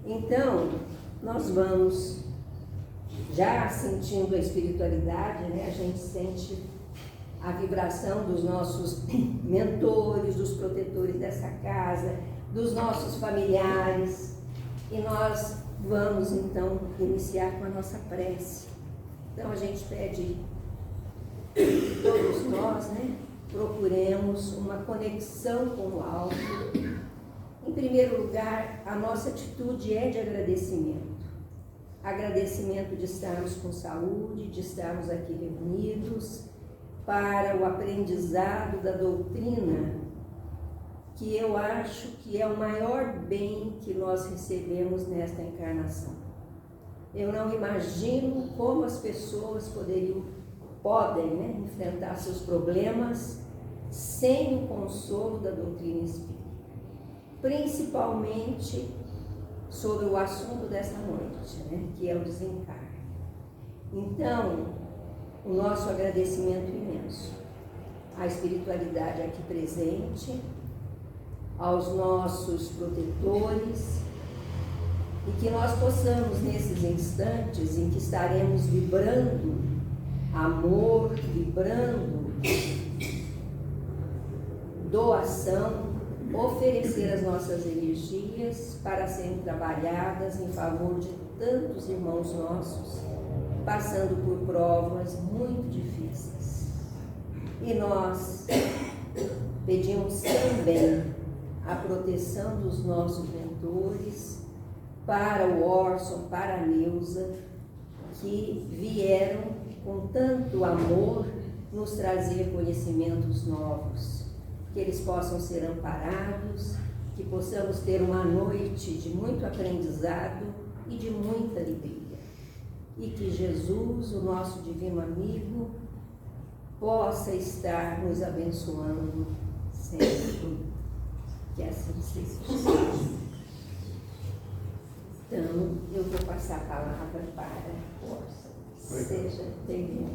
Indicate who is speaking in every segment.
Speaker 1: Então, nós vamos já sentindo a espiritualidade, né? A gente sente a vibração dos nossos mentores, dos protetores dessa casa, dos nossos familiares, e nós vamos então iniciar com a nossa prece. Então a gente pede que todos nós, né, procuremos uma conexão com o alto. Em primeiro lugar, a nossa atitude é de agradecimento. Agradecimento de estarmos com saúde, de estarmos aqui reunidos para o aprendizado da doutrina, que eu acho que é o maior bem que nós recebemos nesta encarnação. Eu não imagino como as pessoas podem, né, enfrentar seus problemas sem o consolo da doutrina espírita, principalmente sobre o assunto desta noite, né, que é o desencarne. Então, o nosso agradecimento imenso à espiritualidade aqui presente, aos nossos protetores, e que nós possamos, nesses instantes em que estaremos vibrando amor, vibrando doação, oferecer as nossas energias para serem trabalhadas em favor de tantos irmãos nossos, passando por provas muito difíceis. E nós pedimos também a proteção dos nossos mentores, para o Orson, para a Neuza, que vieram com tanto amor nos trazer conhecimentos novos, que eles possam ser amparados, que possamos ter uma noite de muito aprendizado e de muita alegria. E que Jesus, o nosso divino amigo, possa estar nos abençoando sempre. Que assim seja. Então, eu vou passar a palavra para o Orson. Seja bem-vindo.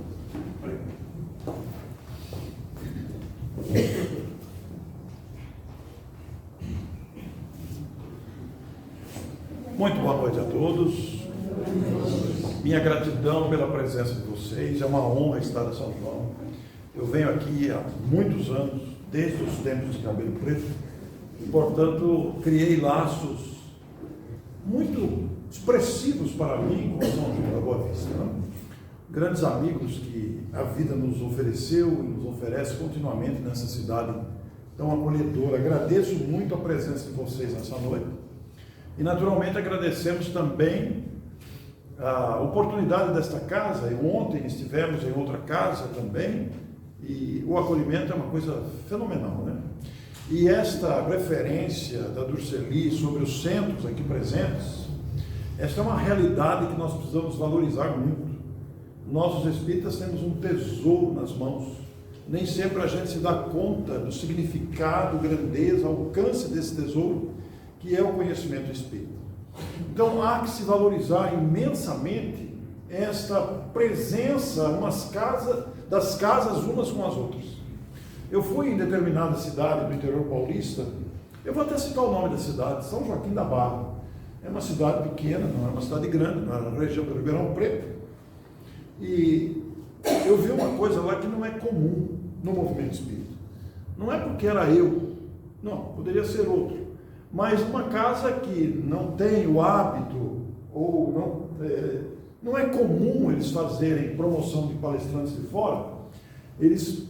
Speaker 2: Muito boa noite a todos. Minha gratidão pela presença de vocês. É uma honra estar em São João. Eu venho aqui há muitos anos, desde os tempos de Cabelo Preto, e, portanto, criei laços muito expressivos para mim com São João da Boa Vista, né? Grandes amigos que a vida nos ofereceu e nos oferece continuamente nessa cidade tão acolhedora. Agradeço muito a presença de vocês nessa noite e, naturalmente, agradecemos também a oportunidade desta casa. Ontem estivemos em outra casa também e o acolhimento é uma coisa fenomenal, né? E esta referência da Durceli sobre os centros aqui presentes, esta é uma realidade que nós precisamos valorizar muito. Nós, os espíritas, temos um tesouro nas mãos. Nem sempre a gente se dá conta do significado, grandeza, alcance desse tesouro, que é o conhecimento espírita. Então, há que se valorizar imensamente esta presença das casas umas com as outras. Eu fui em determinada cidade do interior paulista, eu vou até citar o nome da cidade, São Joaquim da Barra. É uma cidade pequena, não é uma cidade grande, não é na região do Ribeirão Preto. E eu vi uma coisa lá que não é comum no movimento espírita. Não é porque era eu, não, poderia ser outro. Mas uma casa que não tem o hábito, ou não é comum eles fazerem promoção de palestrantes de fora, eles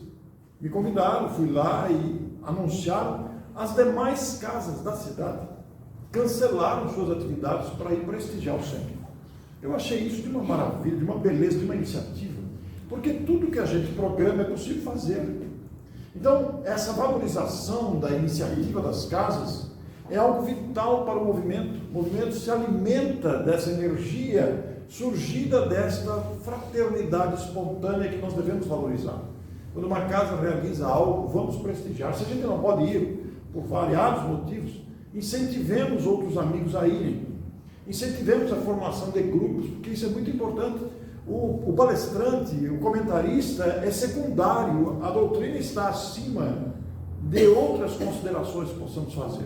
Speaker 2: me convidaram, fui lá e anunciaram. As demais casas da cidade cancelaram suas atividades para ir prestigiar o centro. Eu achei isso de uma maravilha, de uma beleza, de uma iniciativa, porque tudo que a gente programa é possível fazer. Então, essa valorização da iniciativa das casas é algo vital para o movimento. O movimento se alimenta dessa energia surgida desta fraternidade espontânea que nós devemos valorizar. Quando uma casa realiza algo, vamos prestigiar. Se a gente não pode ir por variados motivos, incentivemos outros amigos a irem. Incentivemos a formação de grupos, porque isso é muito importante. O palestrante, o comentarista é secundário, a doutrina está acima de outras considerações que possamos fazer.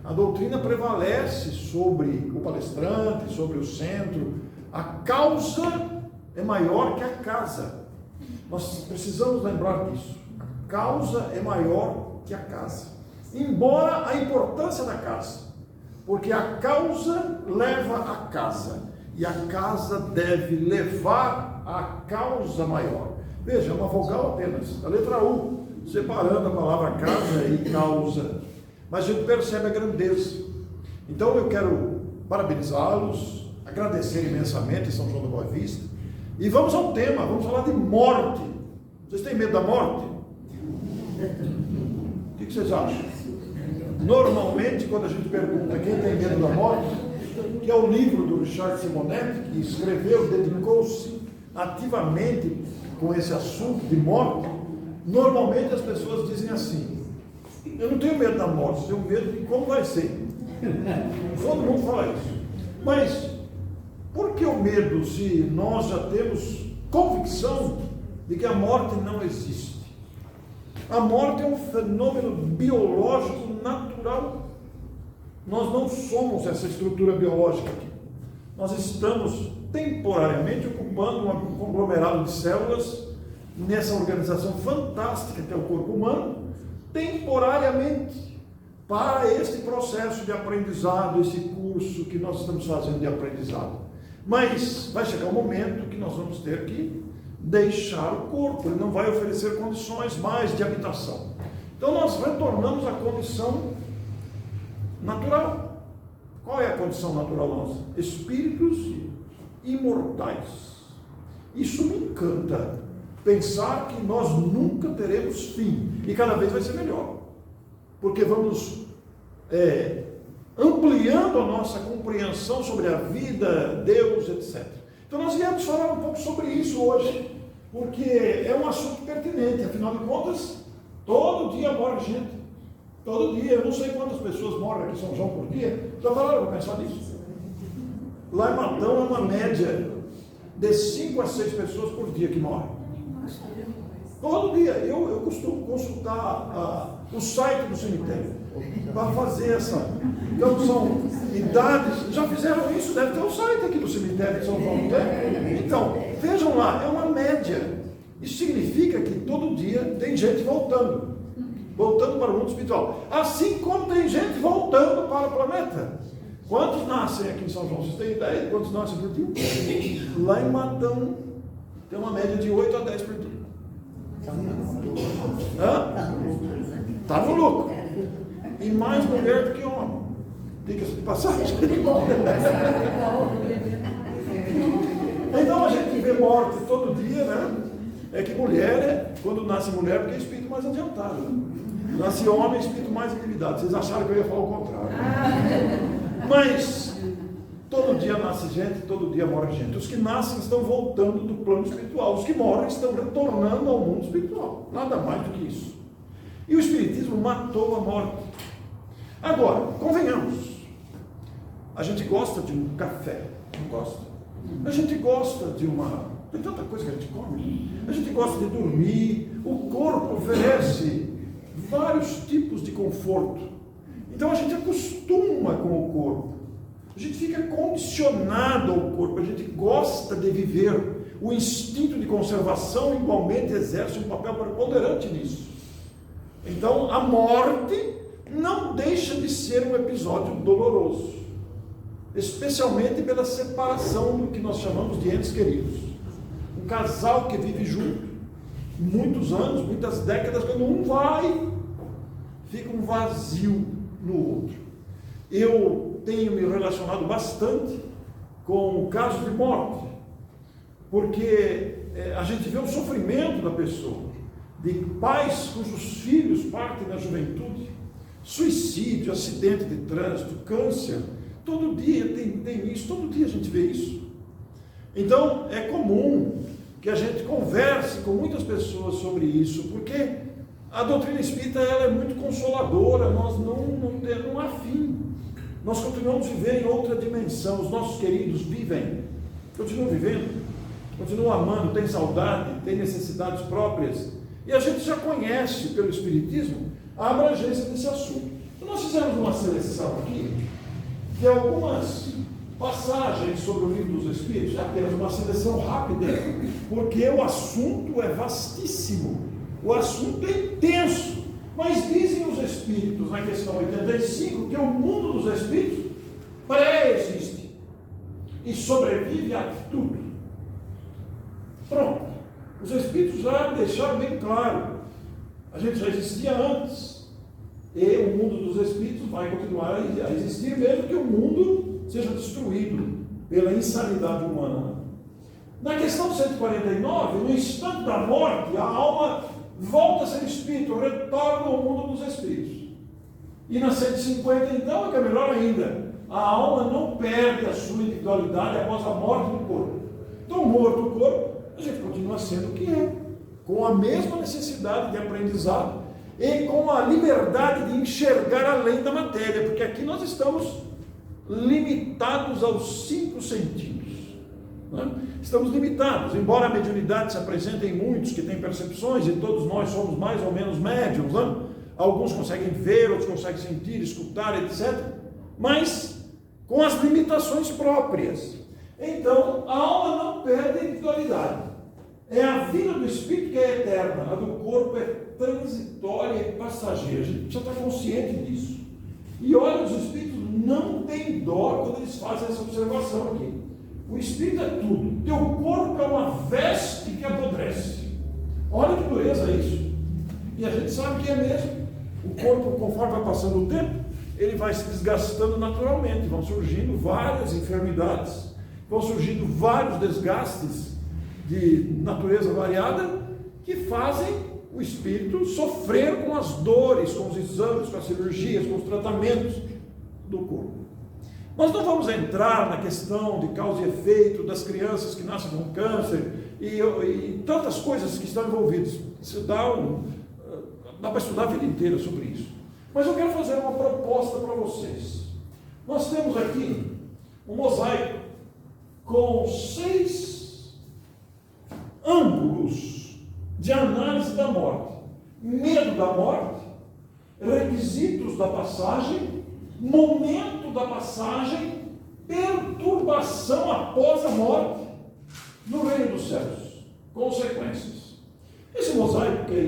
Speaker 2: A doutrina prevalece sobre o palestrante, sobre o centro. A causa é maior que a casa. Nós precisamos lembrar disso. A causa é maior que a casa. Embora a importância da casa, porque a causa leva à casa, e a casa deve levar à causa maior. Veja, uma vogal apenas, a letra U, separando a palavra casa e causa. Mas a gente percebe a grandeza. Então eu quero parabenizá-los, agradecer imensamente São João da Boa Vista. E vamos ao tema, vamos falar de morte. Vocês têm medo da morte? O que vocês acham? Normalmente, quando a gente pergunta quem tem medo da morte, que é o livro do Richard Simonetti, que escreveu, dedicou-se ativamente com esse assunto de morte, normalmente as pessoas dizem assim: eu não tenho medo da morte, eu tenho medo de como vai ser. Todo mundo fala isso. Mas por que o medo, se nós já temos convicção de que a morte não existe? A morte é um fenômeno biológico natural. Nós não somos essa estrutura biológica aqui. Nós estamos temporariamente ocupando um conglomerado de células nessa organização fantástica que é o corpo humano, temporariamente, para este processo de aprendizado, esse curso que nós estamos fazendo de aprendizado. Mas vai chegar um momento que nós vamos ter que deixar o corpo, ele não vai oferecer condições mais de habitação. Então nós retornamos à condição natural. Qual é a condição natural nossa? Espíritos imortais. Isso me encanta, pensar que nós nunca teremos fim, e cada vez vai ser melhor, porque vamos ampliando a nossa compreensão sobre a vida, Deus, etc. Então nós viemos falar um pouco sobre isso hoje, porque é um assunto pertinente. Afinal de contas, todo dia morre gente, todo dia. Eu não sei quantas pessoas morrem aqui em São João por dia. Já pararam para pensar nisso? Lá em Matão é uma média de 5 a 6 pessoas por dia que morrem. Todo dia. Eu costumo consultar o site do cemitério para fazer essa. Então são idades. Já fizeram isso? Deve ter um site aqui do cemitério de São João, não tem? Então, vejam lá, é uma média. Isso significa que todo dia tem gente voltando para o mundo espiritual. Assim como tem gente voltando para o planeta. Quantos nascem aqui em São João? Vocês têm ideia de quantos nascem por dia? Lá em Matão tem uma média de 8 a 10 por dia. Está no lucro. E mais mulher do que homem. Diga-se de passagem. Então a gente vê morte todo dia, né? É que mulher, quando nasce mulher, porque é espírito mais adiantado. Nasce homem, é espírito mais intimidado. Vocês acharam que eu ia falar o contrário. Mas todo dia nasce gente, todo dia morre gente. Os que nascem estão voltando do plano espiritual. Os que morrem estão retornando ao mundo espiritual. Nada mais do que isso. E o Espiritismo matou a morte. Agora, convenhamos, a gente gosta de um café, não gosta? A gente gosta de tem tanta coisa que a gente come. A gente gosta de dormir. O corpo oferece vários tipos de conforto. Então a gente acostuma com o corpo. A gente fica condicionado ao corpo. A gente gosta de viver. O instinto de conservação igualmente exerce um papel preponderante nisso. Então a morte não deixa de ser um episódio doloroso, especialmente pela separação do que nós chamamos de entes queridos. Um casal que vive junto muitos anos, muitas décadas, quando um vai, fica um vazio no outro. Eu tenho me relacionado bastante com casos de morte, porque a gente vê o sofrimento da pessoa, de pais cujos filhos partem na juventude, suicídio, acidente de trânsito, câncer. Todo dia tem isso, todo dia a gente vê isso. Então é comum que a gente converse com muitas pessoas sobre isso, porque a doutrina espírita ela é muito consoladora. Nós não há fim. Nós continuamos vivendo em outra dimensão. Os nossos queridos vivem, continuam vivendo, continuam amando, têm saudade, têm necessidades próprias. E a gente já conhece pelo Espiritismo a abrangência desse assunto. Então nós fizemos uma seleção aqui de algumas passagens sobre o livro dos Espíritos, é apenas uma seleção rápida, porque o assunto é vastíssimo, o assunto é intenso, mas dizem os Espíritos, na questão 85, que o mundo dos Espíritos pré-existe e sobrevive a tudo. Pronto, os Espíritos já deixaram bem claro, a gente já existia antes, e o mundo dos Espíritos vai continuar a existir, mesmo que o mundo seja destruído pela insanidade humana. Na questão 149, no instante da morte, a alma volta a ser espírito, retorna ao mundo dos espíritos. E na 150, então, é que é melhor ainda, a alma não perde a sua individualidade após a morte do corpo. Então, morto o corpo, a gente continua sendo o que é, com a mesma necessidade de aprendizado e com a liberdade de enxergar além da matéria, porque aqui nós estamos limitados aos 5 sentidos. Né? Estamos limitados, embora a mediunidade se apresente em muitos que têm percepções, e todos nós somos mais ou menos médiums, né? Alguns conseguem ver, outros conseguem sentir, escutar, etc., mas com as limitações próprias. Então, a alma não perde a individualidade. É a vida do espírito que é eterna, a do corpo é transitória e passageira. A gente precisa estar consciente disso. E olha, os espíritos não têm dó quando eles fazem essa observação aqui. O espírito é tudo. Teu corpo é uma veste que apodrece. Olha que dureza isso. E a gente sabe que é mesmo. O corpo, conforme vai passando o tempo, ele vai se desgastando naturalmente. Vão surgindo várias enfermidades, vão surgindo vários desgastes de natureza variada que fazem o espírito sofrer com as dores, com os exames, com as cirurgias, com os tratamentos do corpo. Nós não vamos entrar na questão de causa e efeito das crianças que nascem com câncer e tantas coisas que estão envolvidas. Isso dá para estudar a vida inteira sobre isso. Mas eu quero fazer uma proposta para vocês. Nós temos aqui um mosaico com 6 ângulos de análise da morte: medo da morte, requisitos da passagem, momento da passagem, perturbação após a morte no reino dos céus, consequências. Esse mosaico que ele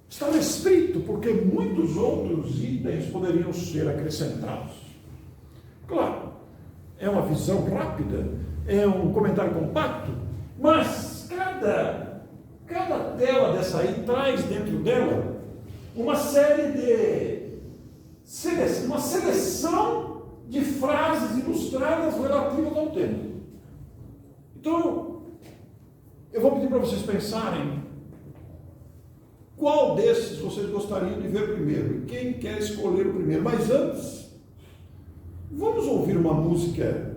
Speaker 2: está restrito porque muitos outros itens poderiam ser acrescentados. Claro, é uma visão rápida, é um comentário compacto, mas cada tela dessa aí traz dentro dela uma série uma seleção de frases ilustradas relativas ao tema. Então, eu vou pedir para vocês pensarem qual desses vocês gostariam de ver primeiro, e quem quer escolher o primeiro. Mas antes, vamos ouvir uma música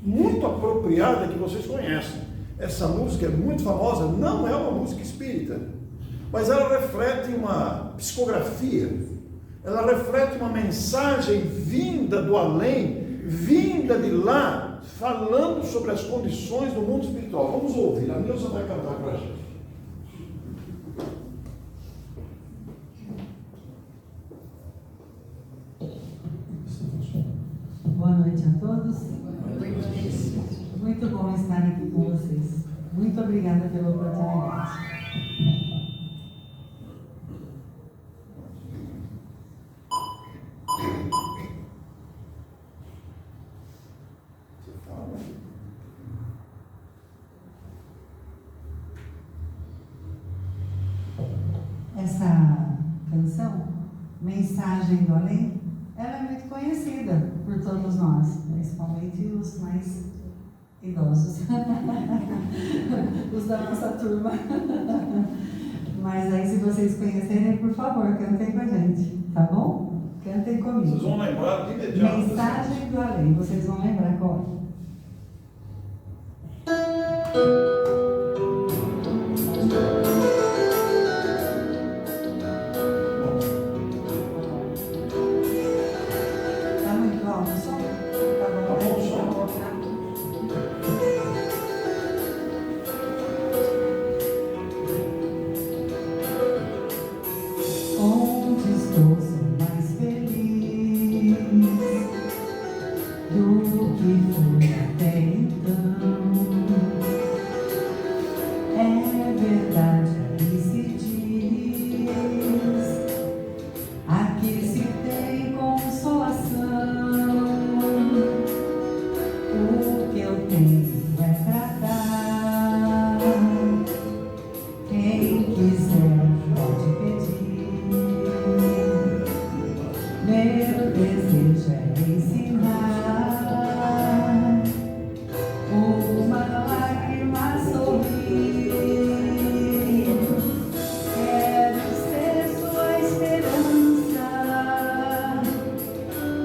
Speaker 2: muito apropriada que vocês conhecem. Essa música é muito famosa, não é uma música espírita, mas ela reflete uma psicografia, ela reflete uma mensagem vinda do além, vinda de lá, falando sobre as condições do mundo espiritual. Vamos ouvir, a Nilza vai cantar para a gente.
Speaker 3: Boa noite a todos. Muito bom estar aqui com vocês. Muito obrigada pela oportunidade. Essa canção, Mensagem do Além, ela é muito conhecida por todos nós, principalmente os mais idosos, os da nossa turma. Mas aí, se vocês conhecerem, por favor, cantem com a gente, tá bom? Cantem comigo.
Speaker 2: Vocês vão lembrar de imediato.
Speaker 3: Mensagem do Além, vocês vão lembrar qual?
Speaker 4: Onde
Speaker 3: ensinar uma lágrima a sorrir. Quero ser sua esperança,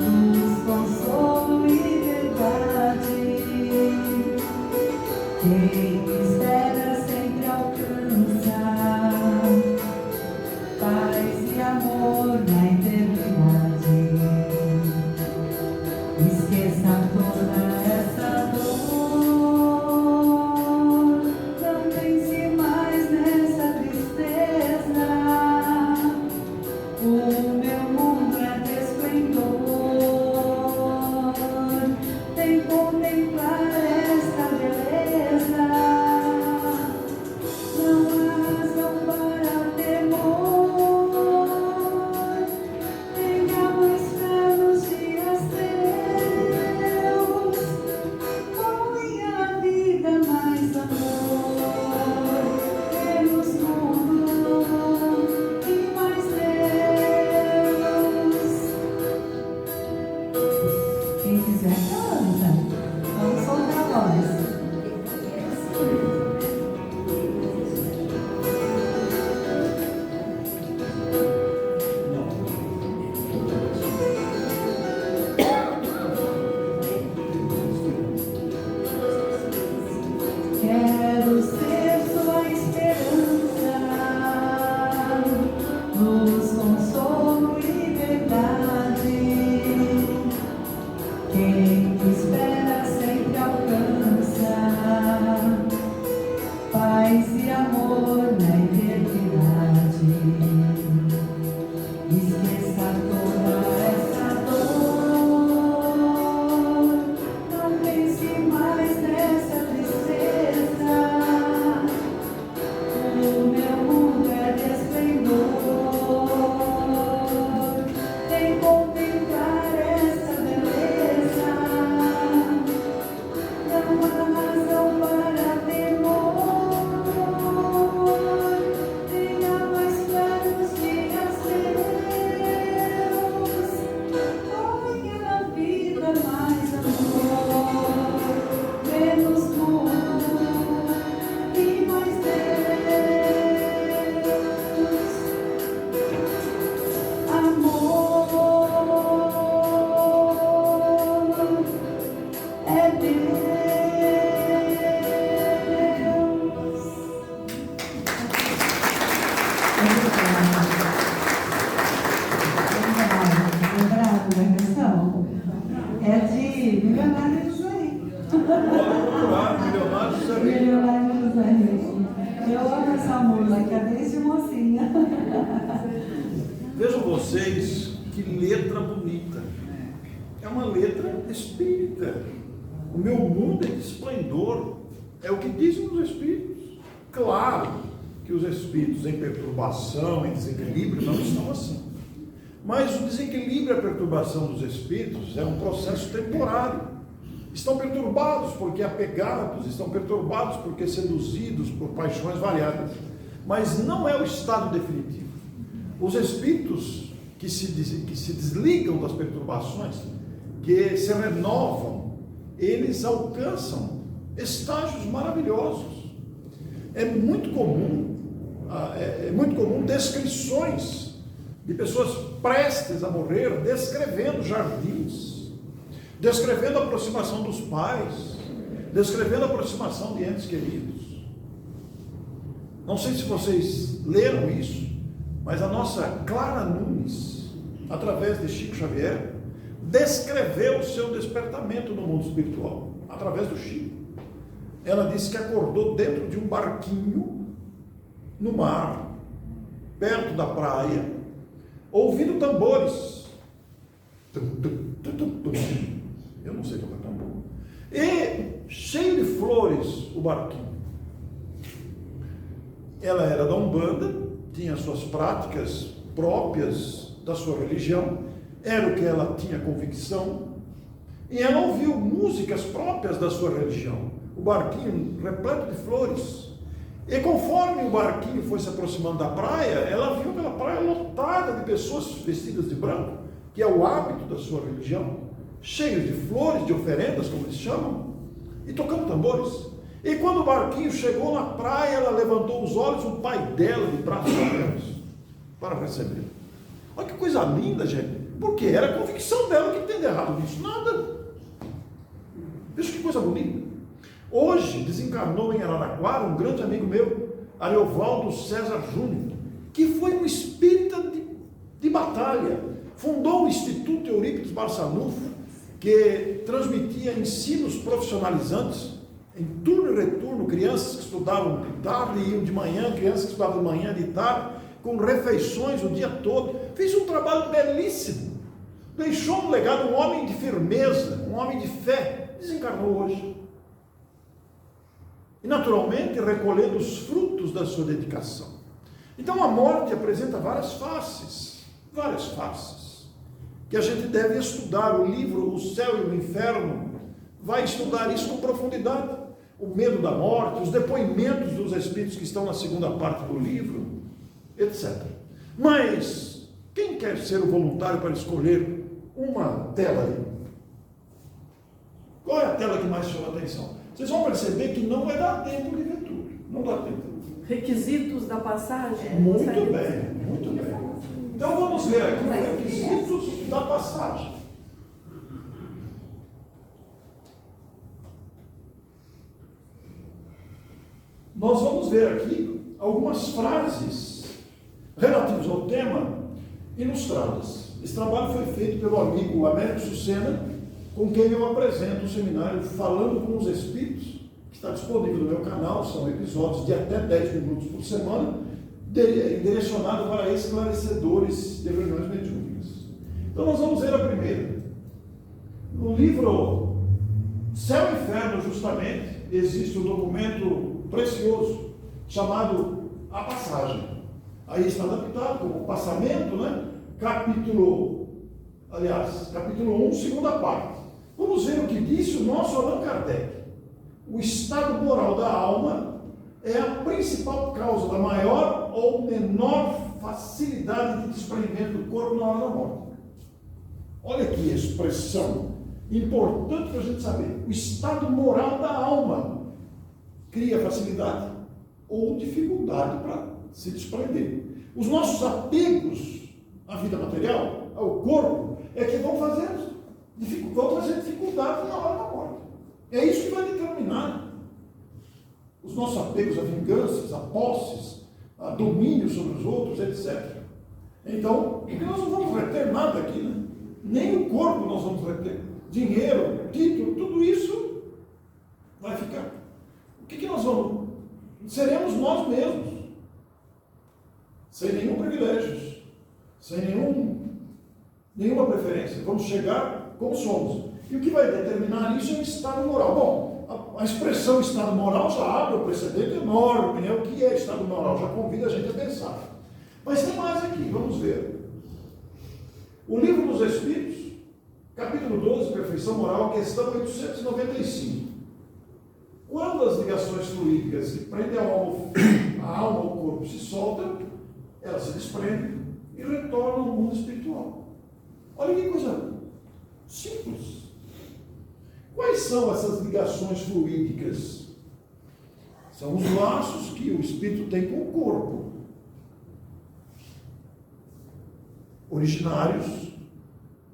Speaker 3: luz, consolo e verdade. Quem espera sempre alcança paz e amor na eternidade. Esqueça toda essa dor, não pense mais nessa tristeza. O meu mundo é de esplendor, tem que contemplar esta beleza. Não há razão para temor, tenha mais fé nos dias teus. Põe a vida mais amor, menos mundo e mais Deus. Quem quiser canta, vamos soltar a voz. Quero ser sua esperança, luz, consolo e verdade. Quem espera sempre alcança paz e amor na eternidade. Esqueça toda essa dor, não pense mais nessa tristeza. O meu mundo é de esplendor, tem que contemplar essa beleza. Não há razão para temor, tenha mais fé nos dias teus. Põe a vida mais amor, menos mundo e mais Deus. Amor é Deus. Lembrado da canção? É de Milionário José. Milionário José. Eu amo essa música desde mocinha.
Speaker 2: Vejam vocês que letra bonita. É uma letra espírita. O meu mundo é de esplendor. É o que dizem os espíritos. Claro que os espíritos em perturbação, em desequilíbrio, não estão assim. Mas o desequilíbrio e a perturbação dos espíritos é um processo temporário. Estão perturbados porque apegados, estão perturbados porque seduzidos por paixões variadas. Mas não é o estado definitivo. Os espíritos que se desligam das perturbações, que se renovam, eles alcançam estágios maravilhosos. É muito comum descrições de pessoas prestes a morrer, descrevendo jardins, descrevendo a aproximação dos pais, descrevendo a aproximação de entes queridos. Não sei se vocês leram isso, mas a nossa Clara Nunes, através de Chico Xavier, descreveu o seu despertamento no mundo espiritual, através do Chico. Ela disse que acordou dentro de um barquinho, no mar, perto da praia, ouvindo tambores. Eu não sei tocar tambor. E cheio de flores o barquinho. Ela era da Umbanda, tinha suas práticas próprias da sua religião, era o que ela tinha convicção, e ela ouviu músicas próprias da sua religião. O barquinho repleto de flores. E conforme o barquinho foi se aproximando da praia, ela viu aquela praia lotada de pessoas vestidas de branco, que é o hábito da sua religião. cheios de flores, de oferendas, como eles chamam, e tocando tambores. E quando o barquinho chegou na praia, ela levantou os olhos, o pai dela de braços abertos para receber. Olha que coisa linda, gente. Porque era a convicção dela. O que tem de errado nisso? Nada. Veja que coisa bonita. Hoje desencarnou em Araraquara um grande amigo meu, Ariovaldo César Júnior, que foi um espírita de batalha. Fundou o Instituto Eurípides Barçanufo, que transmitia ensinos profissionalizantes, em turno e retorno, crianças que estudavam de tarde e iam de manhã, crianças que estudavam de manhã e de tarde, com refeições o dia todo. Fez um trabalho belíssimo. Deixou um legado, um homem de firmeza, um homem de fé. Desencarnou hoje. E naturalmente recolhendo os frutos da sua dedicação. Então a morte apresenta várias faces, que a gente deve estudar. O livro O Céu e o Inferno vai estudar isso com profundidade. O medo da morte, os depoimentos dos espíritos que estão na segunda parte do livro, etc. Mas quem quer ser o voluntário para escolher uma tela aí? Qual é a tela que mais chama a atenção? Vocês vão perceber que não vai dar tempo de ver tudo. Não dá tempo.
Speaker 4: Requisitos da passagem?
Speaker 2: Muito bem, muito bem. Então vamos ver aqui os requisitos da passagem. Nós vamos ver aqui algumas frases relativas ao tema ilustradas. Esse trabalho foi feito pelo amigo Américo Sucena, com quem eu apresento o seminário Falando com os Espíritos, que está disponível no meu canal. São episódios de até 10 minutos por semana, direcionado para esclarecedores de reuniões mediúnicas. Então nós vamos ver a primeira. No livro Céu e Inferno, justamente, existe um documento precioso chamado A Passagem. Aí está adaptado como passamento, né? Capítulo 1, segunda parte. Vamos ver o que disse o nosso Allan Kardec. O estado moral da alma é a principal causa da maior ou menor facilidade de desprendimento do corpo na hora da morte. Olha que expressão importante para a gente saber. O estado moral da alma cria facilidade ou dificuldade para se desprender. Os nossos apegos à vida material, ao corpo, é que vão trazer dificuldade na hora da morte. É isso que vai determinar os nossos apegos a vinganças, a posses, a domínio sobre os outros, etc. Então, porque nós não vamos reter nada aqui, né? Nem o corpo nós vamos reter. Dinheiro, título, tudo isso vai ficar. O que nós vamos? Seremos nós mesmos, sem nenhum privilégio, sem nenhuma preferência. Vamos chegar como somos. E o que vai determinar isso é o estado moral. Bom, a expressão estado moral já abre um precedente enorme, né? O que é estado moral? Já convida a gente a pensar. Mas tem mais aqui, vamos ver. O Livro dos Espíritos, capítulo 12, Perfeição Moral, questão 895. Quando as ligações fluídicas que prendem a alma ao corpo se soltam, elas se desprendem e retornam ao mundo espiritual. Olha que coisa simples. Quais são essas ligações fluídicas? São os laços que o espírito tem com o corpo, originários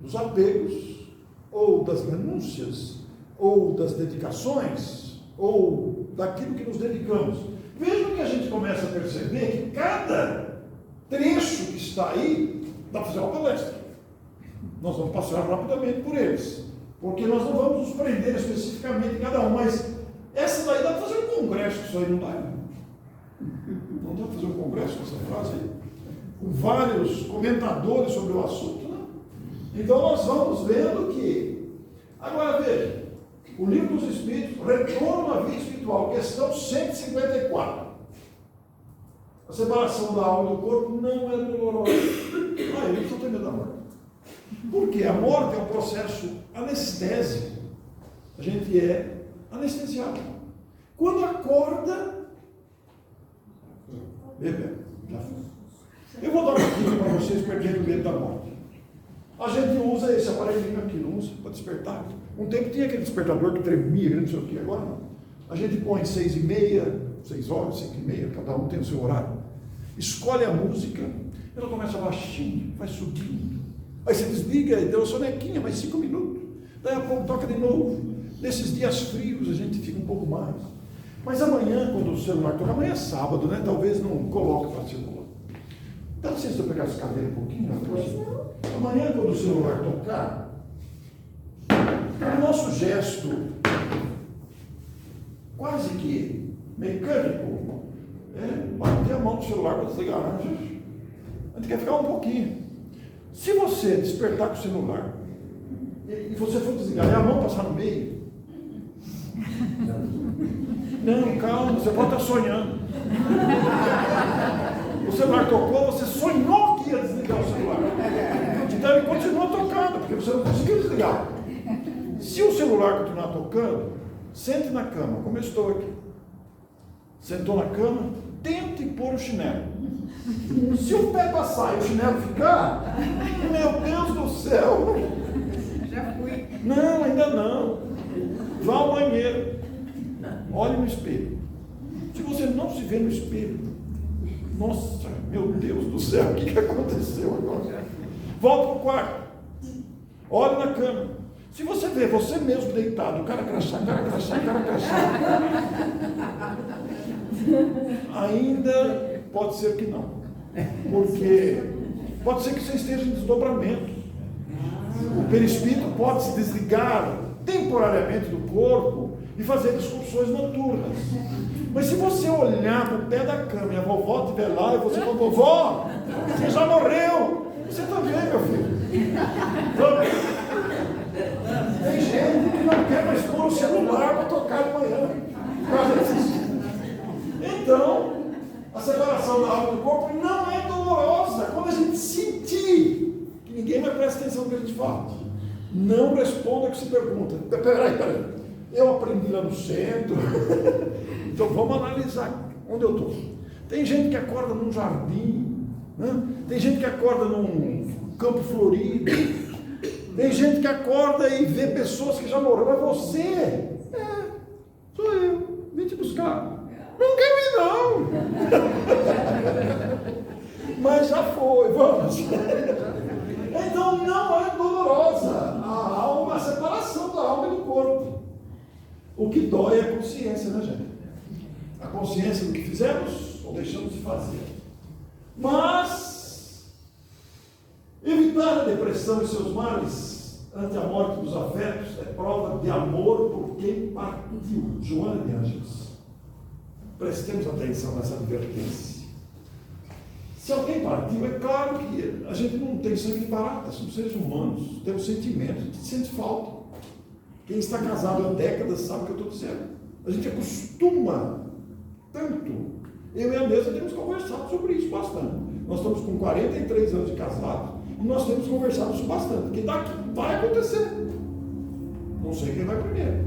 Speaker 2: dos apegos, ou das renúncias, ou das dedicações, ou daquilo que nos dedicamos. Vejam que a gente começa a perceber que cada trecho que está aí dá para fazer uma palestra. Nós vamos passar rapidamente por eles, porque nós não vamos nos prender especificamente em cada um, mas essa daí dá para fazer um congresso, isso aí não dá. Não dá para fazer um congresso com essa frase aí, com vários comentadores sobre o assunto, né? Então nós vamos vendo que, agora veja, o Livro dos Espíritos, Retorno à Vida Espiritual, questão 154. A separação da alma do corpo não é dolorosa. Ele só tem medo da morte. Porque a morte é um processo anestésico. A gente é anestesiado. Quando acorda, bebê, já foi. Eu vou dar uma dica para vocês perderem o medo da morte. A gente usa esse aparelhinho aqui, não usa para despertar. Um tempo tinha aquele despertador que tremia, não sei o que, agora não. A gente põe 6h30, 6 horas, 5h30, cada um tem o seu horário. Escolhe a música, ela começa baixinho, vai subindo. Aí você desliga e deu a sonequinha, mais 5 minutos. Daí a pouco toca de novo. Nesses dias frios a gente fica um pouco mais. Mas amanhã, quando o celular toca, amanhã é sábado, né? Talvez não coloque para celular. Dá licença eu pegar essa cadeira um pouquinho? Amanhã, quando o celular tocar, o nosso gesto quase que mecânico é bater a mão no celular para desligar. A gente quer ficar um pouquinho. Se você despertar com o celular e você for desligar e a mão passar no meio, não, calma, você pode estar sonhando. O celular tocou, você sonhou que ia desligar o celular. Então ele continua tocando, porque você não conseguiu desligar. Se o celular continuar tocando, sente na cama, como eu estou aqui. Sentou na cama, tente pôr o chinelo. Se o pé passar e o chinelo ficar, meu Deus do céu!
Speaker 4: Já fui.
Speaker 2: Não, ainda não. Vá ao banheiro. Olhe no espelho. Se você não se vê no espelho, nossa, meu Deus do céu, o que aconteceu agora? Volta para o quarto. Olhe na cama. Se você vê você mesmo deitado, cara crachá, ainda pode ser que não. Porque pode ser que você esteja em desdobramento. O perispírito pode se desligar temporariamente do corpo e fazer excursões noturnas. Mas se você olhar para o pé da cama e a vovó estiver lá e você falar, vovó, você já morreu. Você também, meu filho. Tem gente que não quer mais pôr o celular para tocar de manhã. Então, a separação da alma do corpo não é dolorosa. Quando a gente sentir que ninguém vai prestar atenção no que a gente fala, não responda o que se pergunta. Peraí. Eu aprendi lá no centro. Então vamos analisar onde eu estou. Tem gente que acorda num jardim, né? Tem gente que acorda num campo florido. Tem gente que acorda e vê pessoas que já morreram. Mas você? Sou eu. Vim te buscar. Não quero ir, não. Mas já foi, vamos. Então não é dolorosa a alma, a separação da alma e do corpo. O que dói é a consciência, né, gente? A consciência do que fizemos ou deixamos de fazer. Mas evitar a depressão e seus males ante a morte dos afetos é prova de amor por quem partiu. Joana de Ângeles. Prestemos atenção nessa advertência. Se alguém partiu, é claro que a gente não tem sangue de barata, somos seres humanos, temos sentimentos, a gente sente falta. Quem está casado há décadas sabe o que eu estou dizendo. A gente acostuma tanto. Eu e a Andressa temos conversado sobre isso bastante. Nós estamos com 43 anos de casados e nós temos conversado isso bastante. Porque daqui vai acontecer. Não sei quem vai primeiro.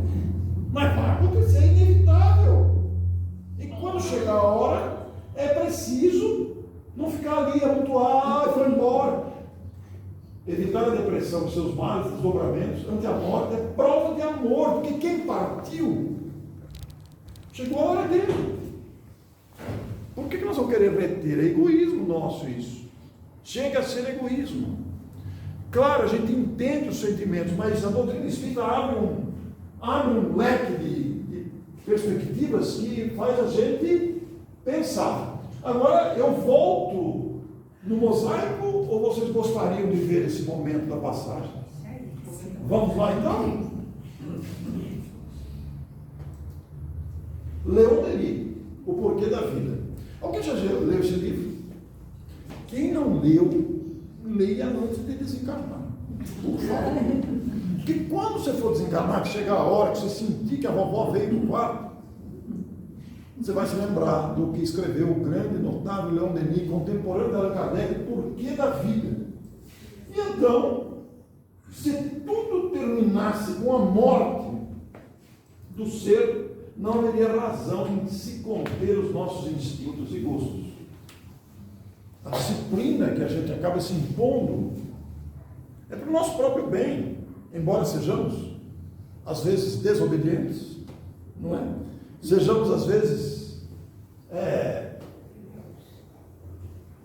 Speaker 2: Mas vai acontecer, é inevitável. E quando chegar a hora, é preciso não ficar ali amontoado e foi embora. Evitar a depressão, os seus males, desdobramentos, ante a morte, é prova de amor, porque quem partiu, chegou a hora dele. Por que nós vamos querer reter? É egoísmo nosso isso. Chega a ser egoísmo. Claro, a gente entende os sentimentos, mas a doutrina espírita abre um leque de perspectivas que faz a gente pensar. Agora, eu volto no mosaico ou vocês gostariam de ver esse momento da passagem? Vamos lá então? Leon Denis, O Porquê da Vida. Alguém já leu esse livro? Quem não leu, leia antes de desencarnar. Por favor. Porque quando você for desencarnar, que chegar a hora que você sentir que a vovó veio do quarto, você vai se lembrar do que escreveu o grande, notável Leon Denis, contemporâneo de Allan Kardec, Porquê da Vida. E então, se tudo terminasse com a morte do ser, não haveria razão em se conter os nossos instintos e gostos. A disciplina que a gente acaba se impondo É para o nosso próprio bem, embora sejamos, às vezes, desobedientes, não é? Sejamos, às vezes,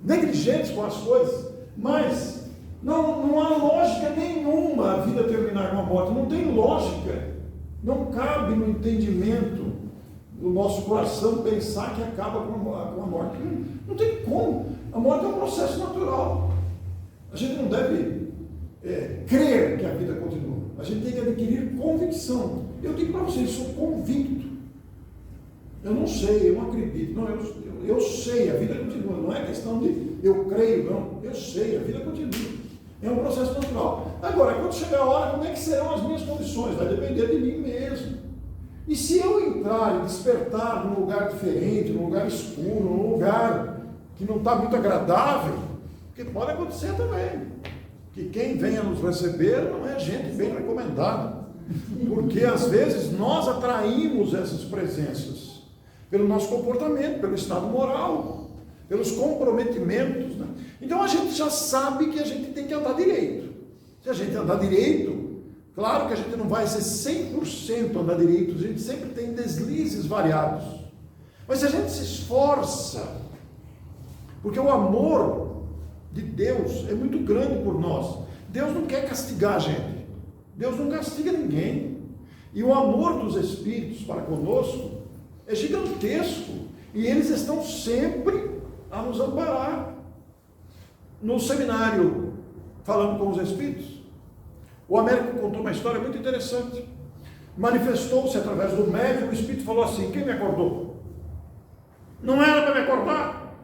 Speaker 2: negligentes com as coisas, mas não há lógica nenhuma a vida terminar com a morte, não tem lógica, não cabe no entendimento do nosso coração pensar que acaba com a morte, não tem como, a morte é um processo natural, a gente não deve crer que a vida continua, a gente tem que adquirir convicção. Eu digo para vocês, sou convicto, eu não sei, eu não acredito, não, eu sei, a vida continua, não é questão de eu creio, não, eu sei, a vida continua, é um processo natural. Agora, quando chegar a hora, como é que serão as minhas condições? Vai depender de mim mesmo. E se eu entrar e despertar num lugar diferente, num lugar escuro, num lugar que não está muito agradável, porque pode acontecer também, que quem venha nos receber não é gente bem recomendada, porque às vezes nós atraímos essas presenças pelo nosso comportamento, pelo estado moral, pelos comprometimentos, né? Então a gente já sabe que a gente tem que andar direito. Se a gente andar direito, claro que a gente não vai ser 100% andar direito, a gente sempre tem deslizes variados, mas se a gente se esforça, porque o amor de Deus é muito grande por nós, Deus não quer castigar a gente, Deus não castiga ninguém, e o amor dos Espíritos para conosco é gigantesco, e eles estão sempre a nos amparar. No seminário, falando com os Espíritos, o Américo contou uma história muito interessante. Manifestou-se através do médium, o Espírito falou assim: quem me acordou? Não era para me acordar,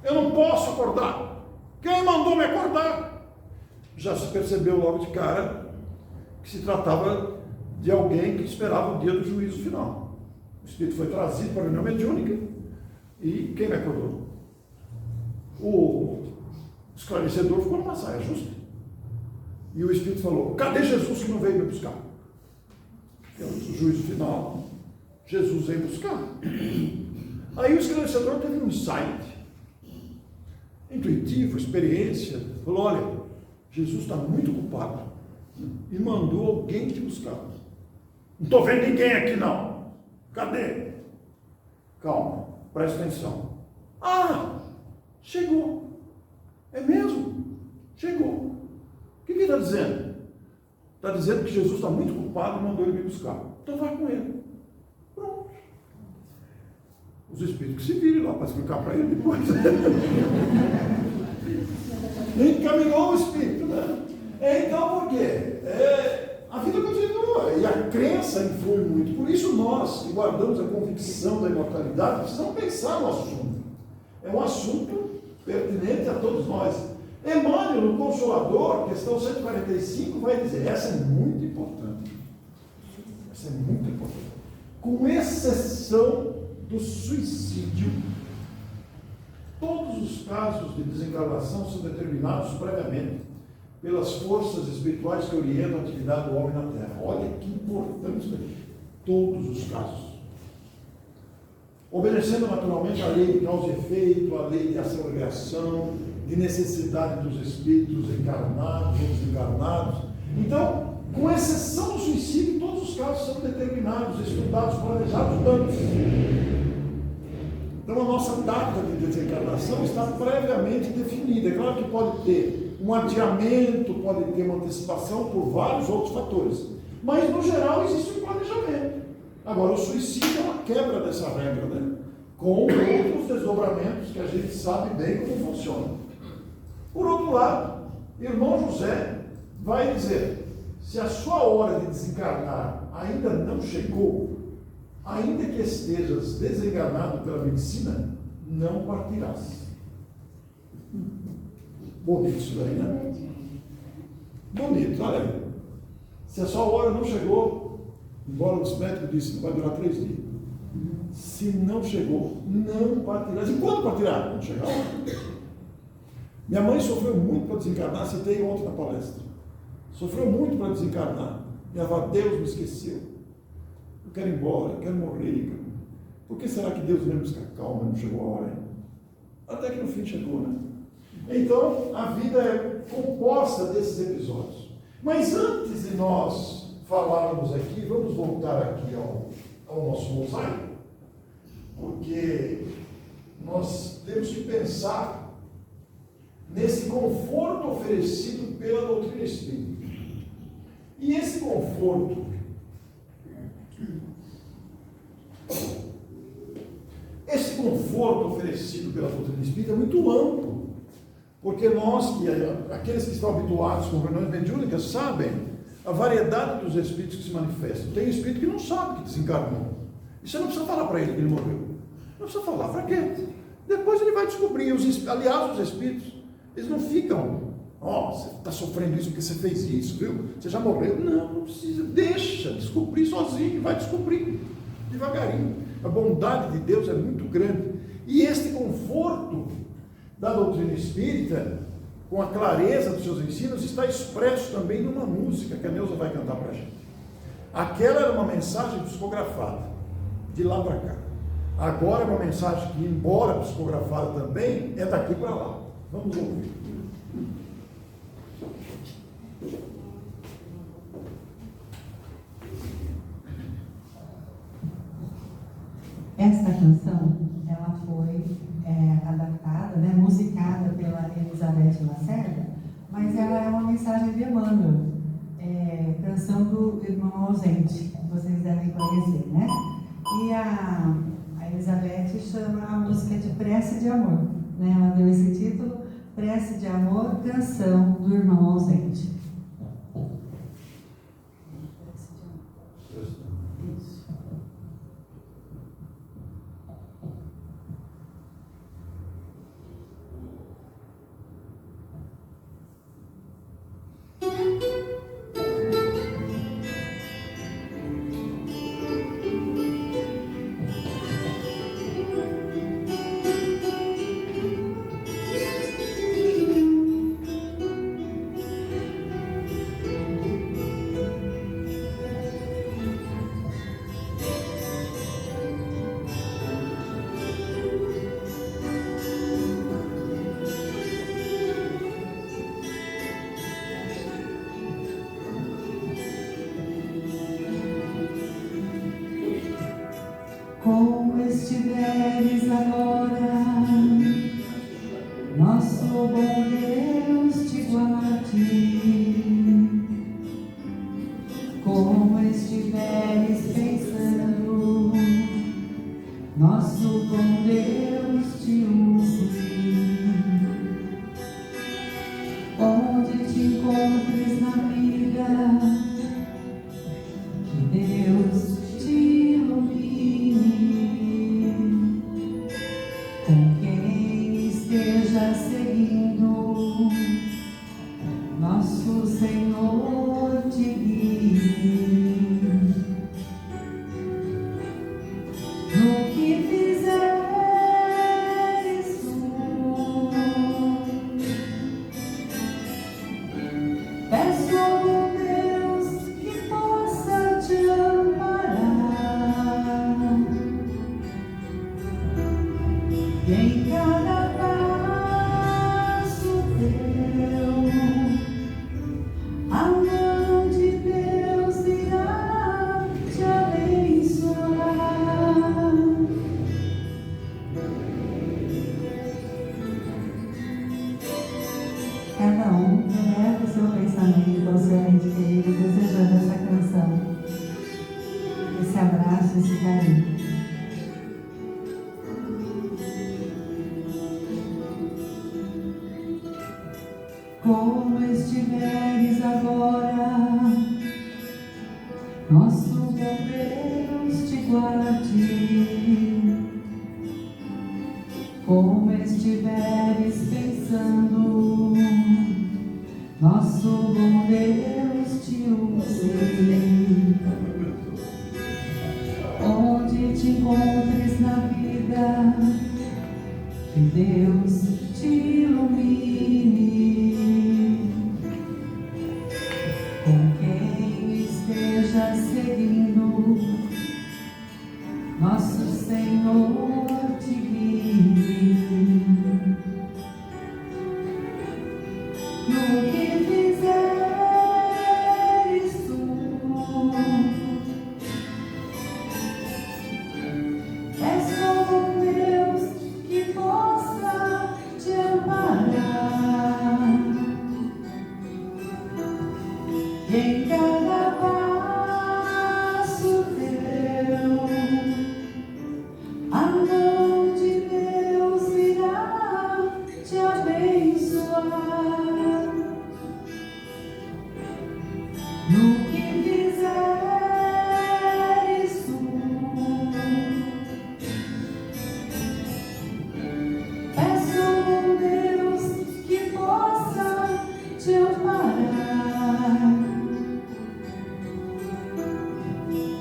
Speaker 2: eu não posso acordar, quem mandou me acordar? Já se percebeu logo de cara que se tratava de alguém que esperava o dia do juízo final. O Espírito foi trazido para a reunião mediúnica e quem me acordou? O esclarecedor ficou numa saia justa. E o Espírito falou: cadê Jesus que não veio me buscar? Temos o juízo final, Jesus veio buscar. Aí o esclarecedor teve um insight intuitivo, experiência, falou: olha, Jesus está muito ocupado e mandou alguém te buscar. Não estou vendo ninguém aqui não. Cadê? Calma, presta atenção. Ah, chegou. É mesmo? Chegou. O que ele está dizendo? Está dizendo que Jesus está muito ocupado e mandou ele me buscar. Então vai com ele. Pronto. Os Espíritos que se virem lá para explicar para ele depois. Encaminhou o Espírito, né? Então por quê? A vida continua e a crença influi muito. Por isso nós, que guardamos a convicção da imortalidade, precisamos pensar no assunto. É um assunto pertinente a todos nós. Emmanuel, no Consolador, questão 145, vai dizer: essa é muito importante. Essa é muito importante. Com exceção do suicídio, todos os casos de desencarnação são determinados previamente pelas forças espirituais que orientam a atividade do homem na Terra. Olha que importante, todos os casos. Obedecendo naturalmente a lei de causa e efeito, a lei de ação e reação, de necessidade dos espíritos encarnados ou desencarnados. Então, com exceção do suicídio, todos os casos são determinados, estudados, planejados antes. Então, a nossa data de desencarnação está previamente definida. É claro que pode ter um adiamento, pode ter uma antecipação por vários outros fatores, mas no geral existe um planejamento. Agora, o suicídio é uma quebra dessa regra, né? Com outros desdobramentos que a gente sabe bem como funciona. Por outro lado, irmão José vai dizer: se a sua hora de desencarnar ainda não chegou, ainda que estejas desenganado pela medicina, não partirás. Bonito isso daí, né? Bonito, olha aí. Se a sua hora não chegou, embora os médicos disseram que vai durar 3 dias, se não chegou, não partirás. E quando partirá? Quando chegar a hora. Minha mãe sofreu muito para desencarnar, citei ontem na palestra. Sofreu muito para desencarnar. Minha avó: Deus me esqueceu. Eu quero ir embora, eu quero morrer. Por que será que Deus veio me buscar? Calma, não chegou a hora ainda. Até que no fim chegou, né? Então, a vida é composta desses episódios. Mas antes de nós falarmos aqui, vamos voltar aqui ao nosso mosaico, porque nós temos que pensar nesse conforto oferecido pela doutrina espírita. E esse conforto oferecido pela doutrina espírita é muito amplo, porque aqueles que estão habituados com reuniões mediúnicas, sabem a variedade dos espíritos que se manifestam. Tem espírito que não sabe que desencarnou. E você não precisa falar para ele que ele morreu. Não precisa falar, para quê? Depois ele vai descobrir. Aliás, os espíritos, eles não ficam, você está sofrendo isso porque você fez isso, viu? Você já morreu. Não precisa, deixa descobrir sozinho, vai descobrir devagarinho. A bondade de Deus é muito grande. E este conforto da doutrina espírita, com a clareza dos seus ensinos, está expresso também numa música que a Neuza vai cantar para a gente. Aquela era uma mensagem psicografada, de lá para cá. Agora é uma mensagem que, embora psicografada também, é daqui para lá. Vamos ouvir.
Speaker 3: Esta canção, ela foi adaptada, musicada pela Elizabeth Lacerda, mas ela é uma mensagem de Emmanuel, canção do Irmão Ausente, que vocês devem conhecer, né? E a Elizabeth chama a música de Prece de Amor, né? Ela deu esse título, Prece de Amor, canção do Irmão Ausente. Como estiveres agora, nosso bom Deus te guarde. Como estiveres pensando, nosso bom Deus te use. Onde te encontres na vida, que Deus te ilumine. Com quem esteja seguindo, nosso Senhor te guie. No que fizeres tu, peço ao bom Deus que possa te amparar. E em cada passo teu, a mão de Deus irá te abençoar. Cada um eleva o seu pensamento ao seu ente querido, desejando essa canção, esse abraço, esse carinho. Como estiveres agora, nosso bom Deus te guarde. Como estiveres pensando, nosso bom Deus te use. Onde te encontres na vida, que Deus te ilumine. Com quem esteja seguindo, nosso Senhor te guie. No que fizeres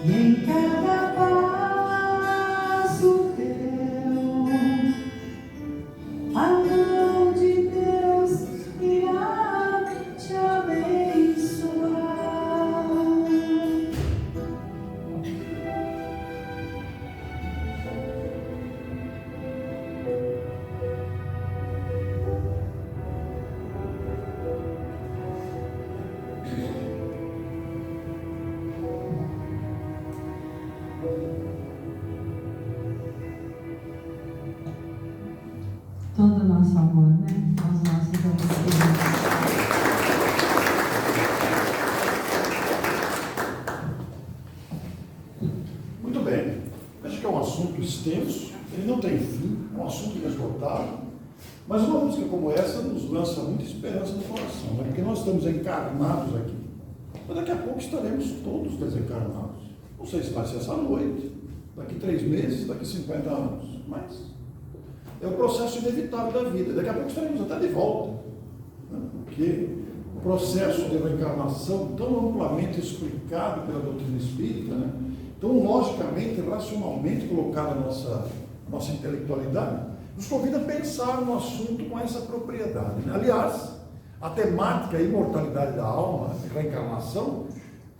Speaker 3: E em cada passo teu, a mão de Deus irá te abençoar. Todo o nosso amor, né? Aos nossos amigos.
Speaker 2: Muito bem. Acho que é um assunto extenso, ele não tem fim, é um assunto inesgotável, mas uma música como essa nos lança muita esperança no coração, né? Porque nós estamos encarnados aqui, mas daqui a pouco estaremos todos desencarnados. Não sei se vai ser essa noite, daqui 3 meses, daqui 50 anos, mas é o processo inevitável da vida. Daqui a pouco estaremos até de volta, né? Porque o processo de reencarnação, tão amplamente explicado pela doutrina espírita, né? Tão logicamente, racionalmente colocado na nossa intelectualidade, nos convida a pensar no assunto com essa propriedade, né? Aliás, a temática imortalidade da alma, reencarnação,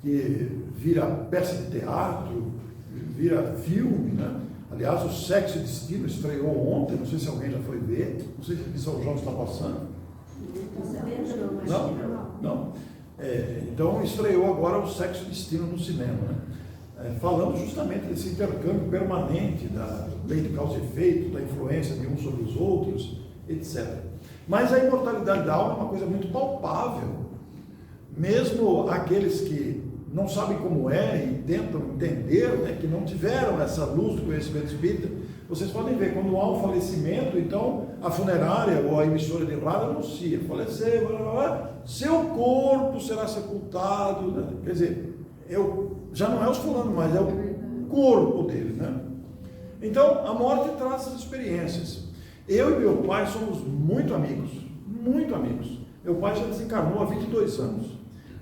Speaker 2: que vira peça de teatro, vira filme, né? Aliás, o Sexo e Destino estreou ontem, não sei se alguém já foi ver, não sei se aqui em São João está passando. Não? Então estreou agora o Sexo e Destino no cinema, né? Falando justamente desse intercâmbio permanente da lei de causa e efeito, da influência de uns sobre os outros, etc. Mas a imortalidade da alma é uma coisa muito palpável. Mesmo aqueles que não sabem como é e tentam entender, né, que não tiveram essa luz do conhecimento espírita, vocês podem ver, quando há um falecimento, então a funerária ou a emissora de rádio anuncia, faleceu, seu corpo será sepultado, né? Quer dizer, já não é os fulanos, mas é o corpo dele, né? Então, a morte traz essas experiências. Eu e meu pai somos muito amigos, muito amigos. Meu pai já desencarnou há 22 anos.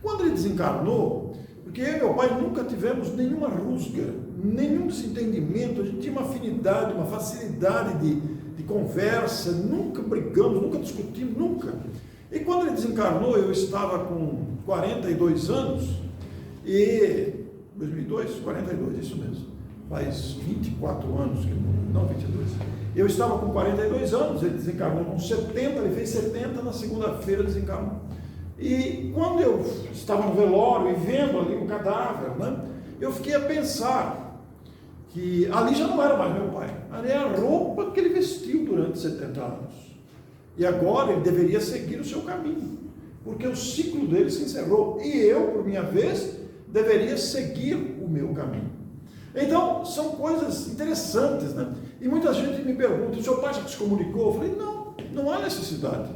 Speaker 2: Quando ele desencarnou, porque eu e meu pai nunca tivemos nenhuma rusga, nenhum desentendimento, a gente tinha uma afinidade, uma facilidade de conversa, nunca brigamos, nunca discutimos, nunca. E quando ele desencarnou, eu estava com 42 anos, e 2002, 42, isso mesmo, faz 24 anos que não, 22. Eu estava com 42 anos, ele desencarnou com 70, ele fez 70, na segunda-feira desencarnou. E quando eu estava no velório e vendo ali o cadáver, né, eu fiquei a pensar que ali já não era mais meu pai, ali é a roupa que ele vestiu durante 70 anos. E agora ele deveria seguir o seu caminho, porque o ciclo dele se encerrou. E eu, por minha vez, deveria seguir o meu caminho. Então, são coisas interessantes, né? E muita gente me pergunta, o seu pai já se comunicou? Eu falei, não há necessidade.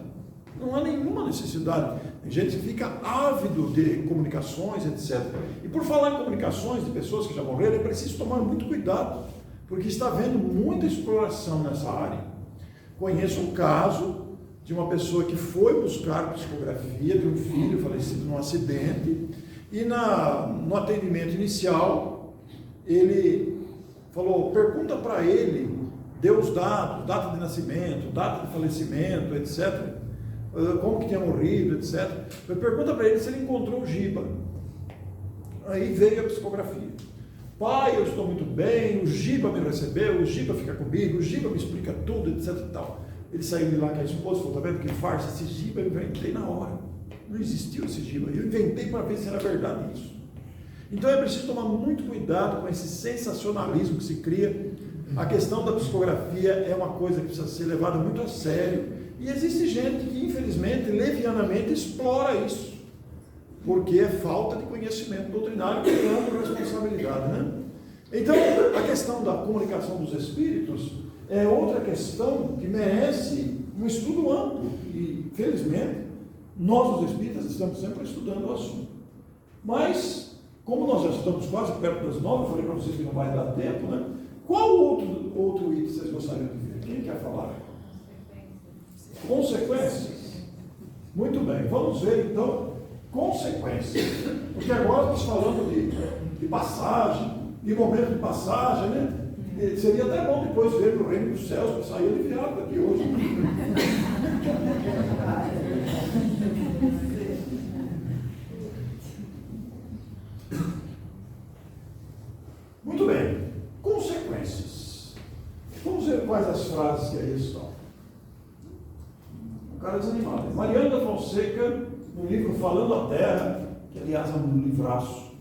Speaker 2: Não há nenhuma necessidade. A gente fica ávido de comunicações, etc. E por falar em comunicações de pessoas que já morreram, é preciso tomar muito cuidado, porque está havendo muita exploração nessa área. Conheço um caso de uma pessoa que foi buscar psicografia de um filho falecido num acidente, e no atendimento inicial, ele falou, pergunta para ele, deu os dados, data de nascimento, data de falecimento, etc., como que tinha morrido, etc. Pergunta para ele se ele encontrou o Giba. Aí veio a psicografia. Pai, eu estou muito bem, o Giba me recebeu, o Giba fica comigo, o Giba me explica tudo, etc. e tal. Ele saiu de lá com a esposa e falou, tá vendo que farsa, esse Giba eu inventei na hora. Não existiu esse Giba, eu inventei para ver se era verdade isso. Então é preciso tomar muito cuidado com esse sensacionalismo que se cria. A questão da psicografia é uma coisa que precisa ser levada muito a sério. E existe gente que, infelizmente, levianamente explora isso, porque é falta de conhecimento doutrinário, criando responsabilidade, né? Então, a questão da comunicação dos espíritos é outra questão que merece um estudo amplo. E, felizmente, nós, os espíritas, estamos sempre estudando o assunto. Mas, como nós já estamos quase perto das 9, eu falei para vocês que não vai dar tempo, né? Qual outro item vocês gostariam de ver? Quem quer falar? Consequências. Muito bem, vamos ver então consequências. Porque agora estamos falando de passagem, de momento de passagem, né? E seria até bom depois ver para o reino dos céus, para sair aliviado daqui hoje. Muito bem. Consequências. Vamos ver quais as frases que aí estão. Um cara desanimado. Mariana da Fonseca, no livro Falando a Terra, que aliás é um livraço,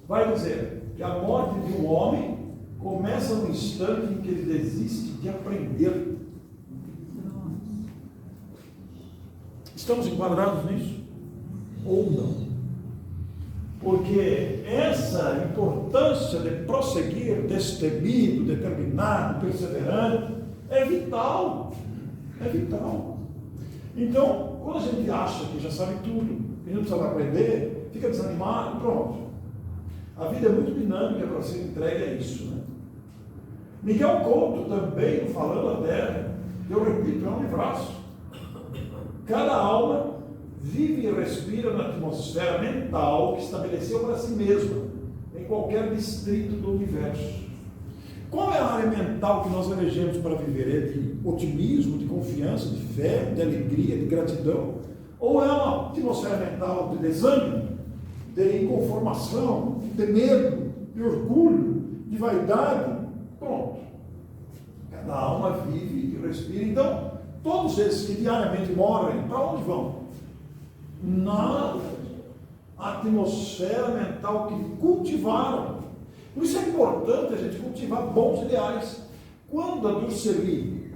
Speaker 2: vai dizer que a morte de um homem começa no instante em que ele desiste de aprender. Estamos enquadrados nisso? Ou não? Porque essa importância de prosseguir destemido, determinado, perseverante, é vital. É vital. Então, quando a gente acha que já sabe tudo, que não precisa aprender, fica desanimado, pronto. A vida é muito dinâmica para ser entregue a isso, né? Miguel Couto também, Falando a Terra, eu repito, é um livraço. Cada alma vive e respira na atmosfera mental que estabeleceu para si mesma, em qualquer distrito do universo. Qual é a área mental que nós elegemos para viver? É de otimismo, de confiança, de fé, de alegria, de gratidão? Ou é uma atmosfera mental de desânimo, de inconformação, de medo, de orgulho, de vaidade? Pronto. Cada alma vive e respira. Então, todos esses que diariamente morrem, para onde vão? Na atmosfera mental que cultivaram. Por isso é importante a gente cultivar bons ideais. Quando a Durceli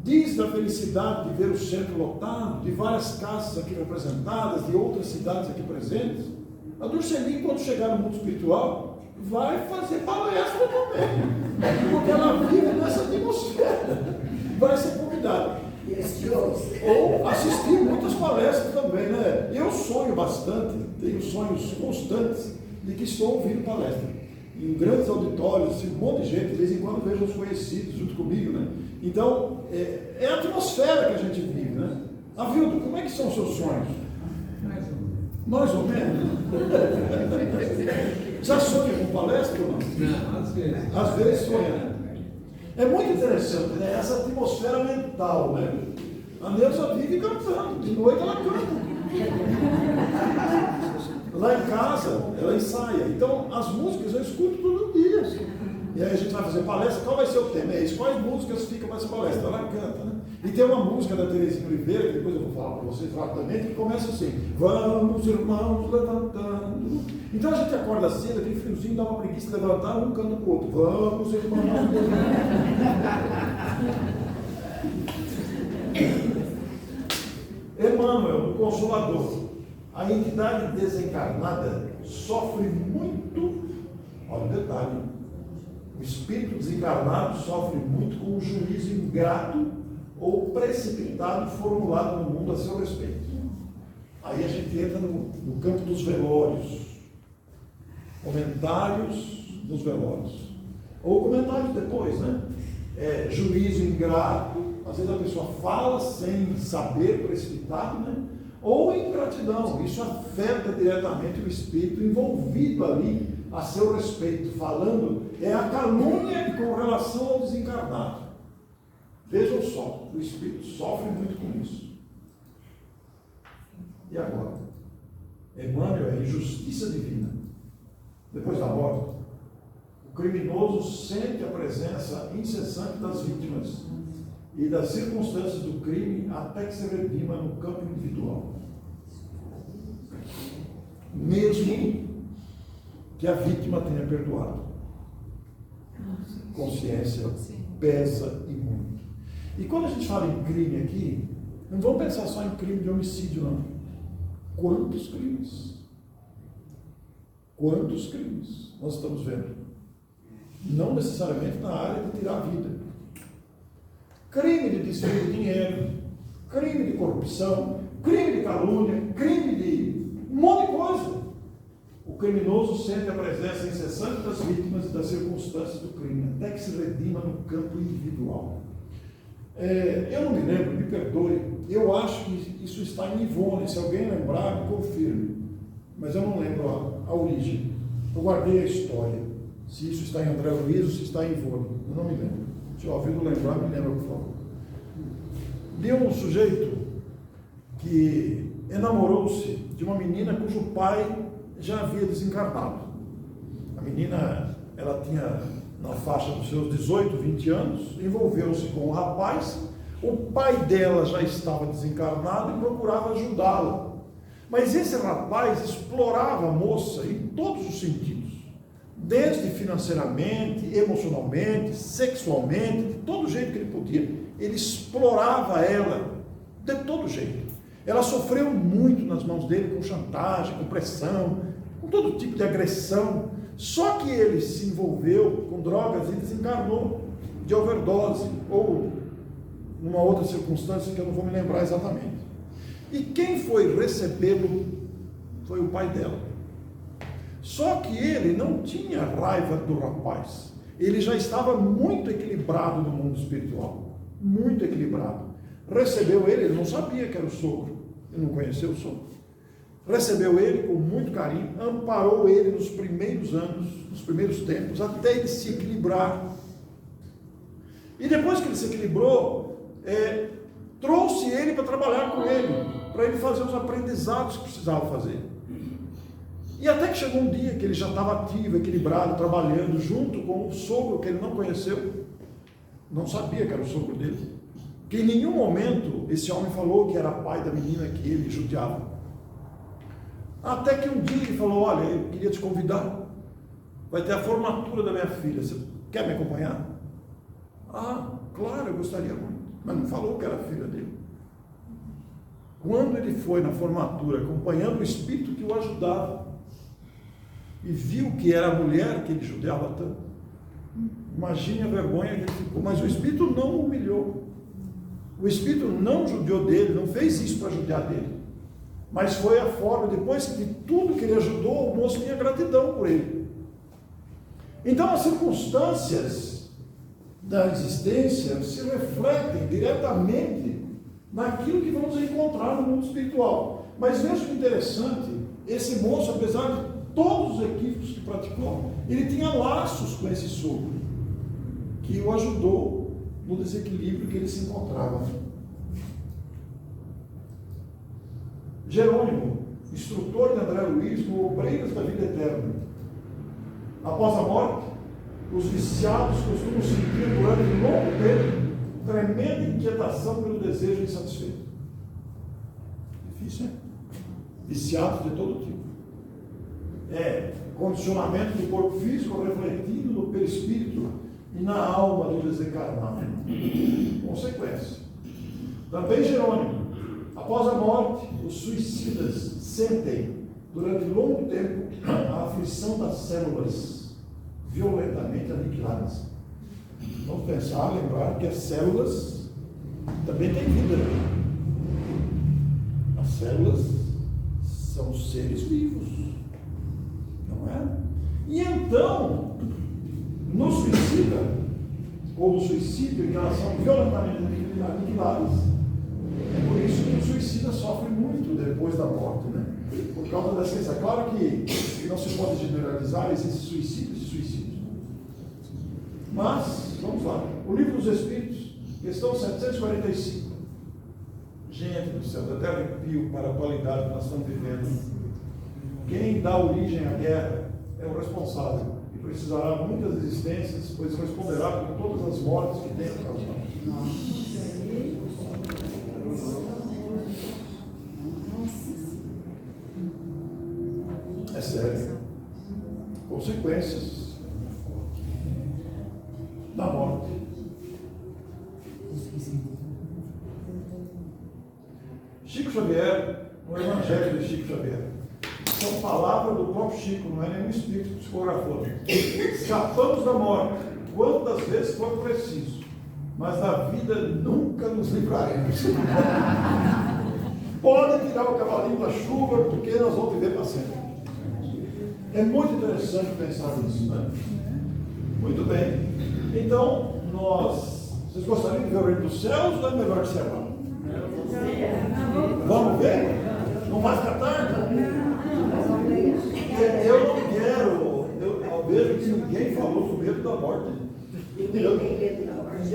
Speaker 2: diz da felicidade de ver o centro lotado, de várias casas aqui representadas, de outras cidades aqui presentes, a Durceli, quando chegar no mundo espiritual, vai fazer palestra também, porque ela vive nessa atmosfera, vai ser convidada. Ou assistir muitas palestras também, né? Eu sonho bastante, tenho sonhos constantes de que estou ouvindo palestra. Em grandes auditórios, assim, um monte de gente, de vez em quando vejo os conhecidos junto comigo, né? Então, é a atmosfera que a gente vive, né? Avildo, como é que são os seus sonhos? Mais ou menos. Já sonha com palestra ou não?
Speaker 5: Não, às vezes.
Speaker 2: Às vezes sonha. É muito interessante, né? Essa atmosfera mental, né? A Neuza vive cantando, de noite ela canta. Lá em casa, ela ensaia. Então, as músicas eu escuto todo dia. E aí a gente vai fazer palestra, qual vai ser o tema? É isso, quais músicas ficam para essa palestra? Ela canta, né? E tem uma música da Terezinha Oliveira, que depois eu vou falar para vocês rapidamente, que começa assim: vamos, irmãos, levantando. Então a gente acorda cedo, aquele friozinho, dá uma preguiça de levantar, um canta para o outro. Vamos, irmãos, Emmanuel, o Consolador. A entidade desencarnada sofre muito, olha o detalhe, o espírito desencarnado sofre muito com o juízo ingrato ou precipitado formulado no mundo a seu respeito. Aí a gente entra no campo dos velórios, comentários dos velórios, ou comentários depois, né? Juízo ingrato, às vezes a pessoa fala sem saber, precipitado, né? Ou ingratidão, isso afeta diretamente o espírito envolvido ali a seu respeito, falando, é a calúnia com relação ao desencarnado. Vejam só, o espírito sofre muito com isso. E agora? Emmanuel é injustiça divina. Depois da morte, o criminoso sente a presença incessante das vítimas e das circunstâncias do crime até que se redima no campo individual. Mesmo que a vítima tenha perdoado. Consciência pesa e muito. E quando a gente fala em crime aqui, não vamos pensar só em crime de homicídio, não. Quantos crimes? Quantos crimes nós estamos vendo? Não necessariamente na área de tirar a vida. Crime de desvio de dinheiro, crime de corrupção, crime de calúnia, crime de um monte de coisa. O criminoso sente a presença incessante das vítimas e das circunstâncias do crime, até que se redima no campo individual. Eu não me lembro, me perdoe, eu acho que isso está em Ivone, se alguém lembrar, me confirme, mas eu não lembro a origem. Eu guardei a história. Se isso está em André Luiz ou se está em Ivone. Eu não me lembro. Se eu ouvido lembrar, me lembra, por favor. De um sujeito que enamorou-se de uma menina cujo pai já havia desencarnado. A menina, ela tinha na faixa dos seus 18, 20 anos, envolveu-se com um rapaz, o pai dela já estava desencarnado e procurava ajudá-la. Mas esse rapaz explorava a moça em todos os sentidos, desde financeiramente, emocionalmente, sexualmente, de todo jeito que ele podia. Ele explorava ela de todo jeito. Ela sofreu muito nas mãos dele com chantagem, com pressão, com todo tipo de agressão. Só que ele se envolveu com drogas e desencarnou de overdose ou numa outra circunstância que eu não vou me lembrar exatamente. E quem foi recebê-lo foi o pai dela. Só que ele não tinha raiva do rapaz. Ele já estava muito equilibrado no mundo espiritual. Muito equilibrado. Recebeu ele não sabia que era o sogro. Ele não conheceu o sogro. Recebeu ele com muito carinho, amparou ele nos primeiros anos, nos primeiros tempos, até ele se equilibrar. E depois que ele se equilibrou, trouxe ele para trabalhar com ele, para ele fazer os aprendizados que precisava fazer. E até que chegou um dia que ele já estava ativo, equilibrado, trabalhando junto com o sogro que ele não conheceu, não sabia que era o sogro dele, que em nenhum momento esse homem falou que era pai da menina que ele judiava. Até que um dia ele falou: olha, eu queria te convidar, vai ter a formatura da minha filha, você quer me acompanhar? Ah, claro, eu gostaria muito, mas não falou que era filha dele. Quando ele foi na formatura, acompanhando o espírito que o ajudava, e viu que era a mulher que ele judiava tanto, imagine a vergonha que ele ficou. Mas o espírito não o humilhou, o espírito não judiou dele, não fez isso para judiar dele. Mas foi a forma, depois de tudo que ele ajudou, o moço tinha gratidão por ele. Então as circunstâncias da existência se refletem diretamente naquilo que vamos encontrar no mundo espiritual. Mas veja que interessante, esse moço, apesar de todos os equívocos que praticou, ele tinha laços com esse sogro, que o ajudou no desequilíbrio que ele se encontrava. Jerônimo, instrutor de André Luiz no Obreiras da Vida Eterna. Após a morte, os viciados costumam sentir durante um longo tempo tremenda inquietação pelo desejo insatisfeito. Difícil, né? Viciados de todo tipo. Condicionamento do corpo físico refletido no perispírito e na alma do desencarnado. Consequência. Também Jerônimo, após a morte, os suicidas sentem durante longo tempo a aflição das células violentamente aniquiladas. Vamos pensar, lembrar que as células também têm vida. As células são seres vivos, não é? E então, no suicida, ou no suicídio, em que elas são violentamente aniquiladas, é por isso que o suicida sofre muito depois da morte, né? Por causa dessa questão. É claro que não se pode generalizar, existem suicídios e suicídios. Mas, vamos lá. O Livro dos Espíritos, questão 745. Gente do céu, até arrepio para a atualidade que nós estamos vivendo. Quem dá origem à guerra é o responsável. E precisará de muitas existências, pois responderá por todas as mortes que tem causado. É sério. Consequências da morte. Chico Xavier, no Evangelho de Chico Xavier, são palavras do próprio Chico, não é nenhum espírito psicografando. Escapamos da morte quantas vezes for preciso, mas da vida nunca nos livraremos. Pode tirar o cavalinho da chuva, porque nós vamos viver para sempre. É muito interessante pensar nisso, né? Muito bem. Então, vocês gostariam de ver o reino dos céus ou é melhor encerrar? Vamos ver? Não vai ficar tarde? Eu ninguém falou do medo da morte.
Speaker 1: Ninguém tem medo da morte.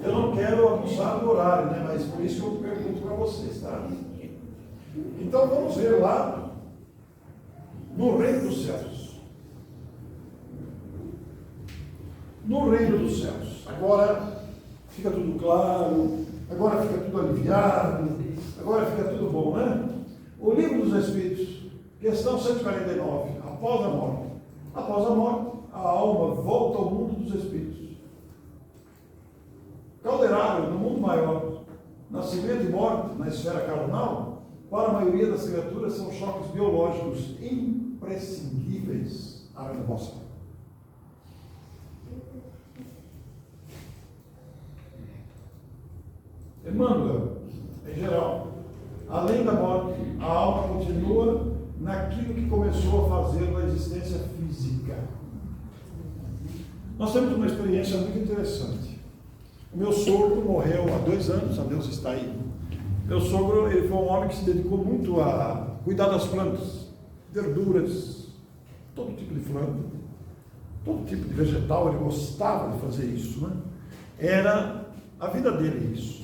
Speaker 2: Eu não quero abusar do horário, né? Mas por isso que eu pergunto para vocês, tá? Então vamos ver lá no reino dos céus. No reino dos céus. Agora fica tudo claro, agora fica tudo aliviado, agora fica tudo bom, né? O livro dos Espíritos, questão 149, após a morte. Após a morte, a alma volta ao mundo dos Espíritos. Calderário, no mundo maior, nascimento e morte na esfera carnal, para a maioria das criaturas são choques biológicos imprescindíveis à renovação. Emmanuel, em geral, além da morte, a alma continua naquilo que começou a fazer na existência física. Nós temos uma experiência muito interessante. O meu sogro morreu há 2 anos, a Deus está aí. Meu sogro, ele foi um homem que se dedicou muito a cuidar das plantas, verduras, todo tipo de planta, todo tipo de vegetal, ele gostava de fazer isso, né? Era a vida dele isso.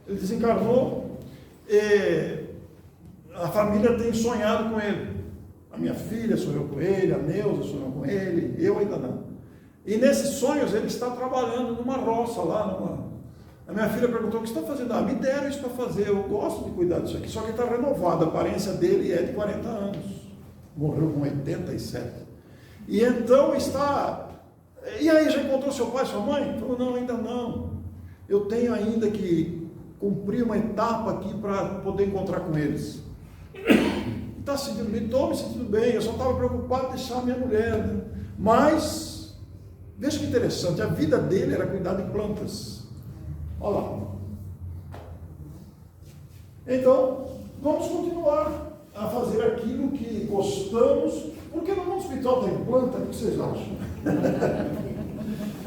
Speaker 2: Ele desencarnou e a família tem sonhado com ele. A minha filha sonhou com ele, a Neuza sonhou com ele, eu ainda não. E nesses sonhos ele está trabalhando numa roça lá, A minha filha perguntou: o que você está fazendo? Me deram isso para fazer, eu gosto de cuidar disso aqui. Só que está renovado, a aparência dele é de 40 anos. Morreu com 87. E então está... E aí, já encontrou seu pai, sua mãe? Ele falou: não, ainda não. Eu tenho ainda que cumprir uma etapa aqui para poder encontrar com eles. Está se sentindo bem? Estou me sentindo bem, eu só estava preocupado em deixar a minha mulher, né? Mas, veja que interessante, a vida dele era cuidar de plantas. Olha lá. Então, vamos continuar a fazer aquilo que gostamos, porque no mundo espiritual tem planta, o que vocês acham?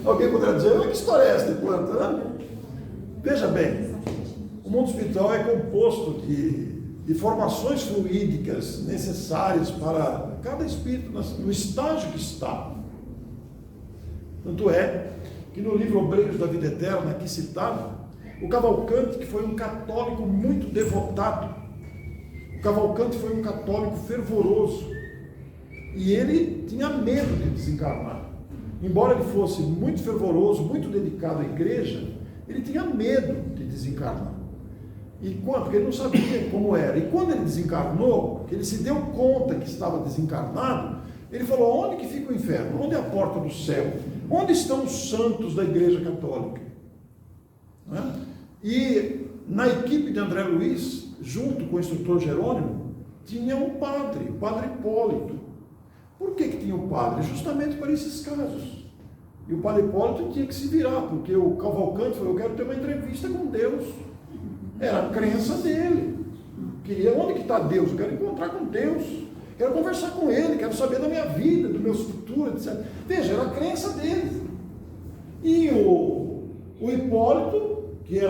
Speaker 2: Alguém poderia dizer: que história é essa de planta, né? Veja bem, o mundo espiritual é composto de formações fluídicas necessárias para cada espírito no estágio que está. Tanto é que no livro Obreiros da Vida Eterna, aqui citado, o Cavalcante, que foi um católico muito devotado, o Cavalcante foi um católico fervoroso, e ele tinha medo de desencarnar. Embora ele fosse muito fervoroso, muito dedicado à igreja, ele tinha medo de desencarnar. Porque ele não sabia como era. E quando ele desencarnou, que ele se deu conta que estava desencarnado, ele falou: onde que fica o inferno? Onde é a porta do céu? Onde estão os santos da Igreja Católica? Né? E na equipe de André Luiz, junto com o instrutor Jerônimo, tinha um padre, o padre Hipólito. Por que tinha um padre? Justamente para esses casos. E o padre Hipólito tinha que se virar, porque o Cavalcante falou: eu quero ter uma entrevista com Deus. Era a crença dele. Onde que está Deus? Eu quero encontrar com Deus. Quero conversar com Ele, quero saber da minha vida, do meu futuro, etc. Veja, era a crença dele. E o Hipólito, que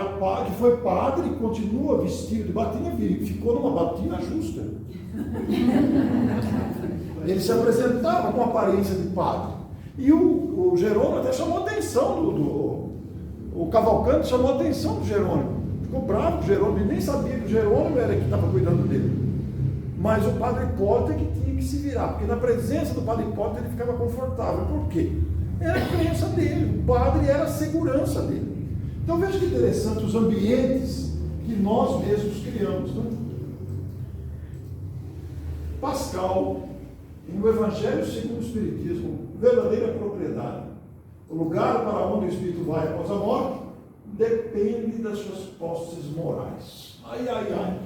Speaker 2: foi padre, continua vestido de batina, ficou numa batina justa. Ele se apresentava com aparência de padre. E o Jerônimo até chamou a atenção o Cavalcante chamou a atenção do Jerônimo. Ficou bravo com o Jerônimo, ele nem sabia que o Jerônimo era que estava cuidando dele. Mas o padre Hipólito é que tinha que se virar, porque na presença do padre Hipólito ele ficava confortável. Por quê? Era a crença dele, o padre era a segurança dele. Então veja que interessante os ambientes que nós mesmos criamos, né? Pascal, no Evangelho segundo o Espiritismo, verdadeira propriedade. O lugar para onde o espírito vai após a morte depende das suas posses morais. Ai, ai, ai.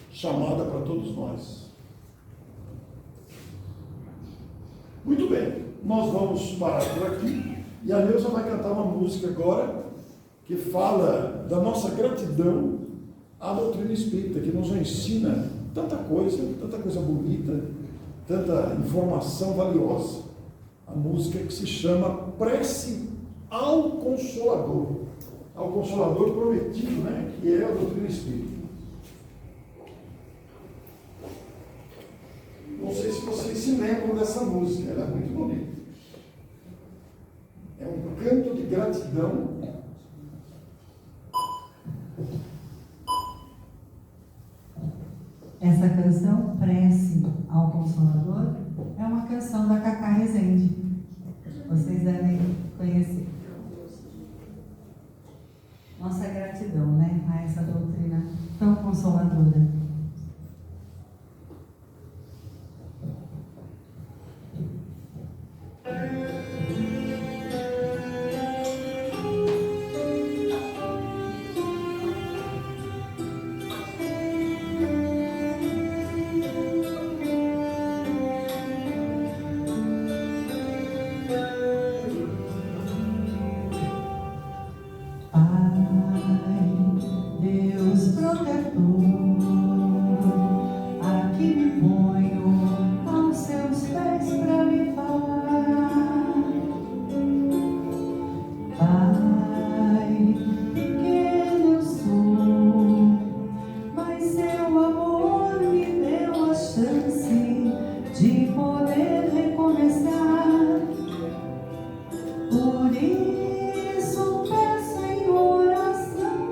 Speaker 2: Chamada para todos nós. Muito bem, nós vamos parar por aqui. E a Neuza vai cantar uma música agora que fala da nossa gratidão à doutrina espírita, que nos ensina tanta coisa bonita, tanta informação valiosa. A música que se chama Prece ao Consolador prometido, né? Que é a doutrina espírita. Não sei se vocês se lembram dessa música, ela é muito bonita. É um canto de gratidão.
Speaker 3: Essa canção, Prece ao Consolador, é uma canção da Cacá Rezende. Vocês devem conhecer. Nossa gratidão, né, a essa doutrina tão consoladora. Deus protetor, aqui me ponho aos seus pés para lhe falar. Pai, pequeno eu sou, mas seu amor me deu a chance de poder recomeçar. Por isso peço em oração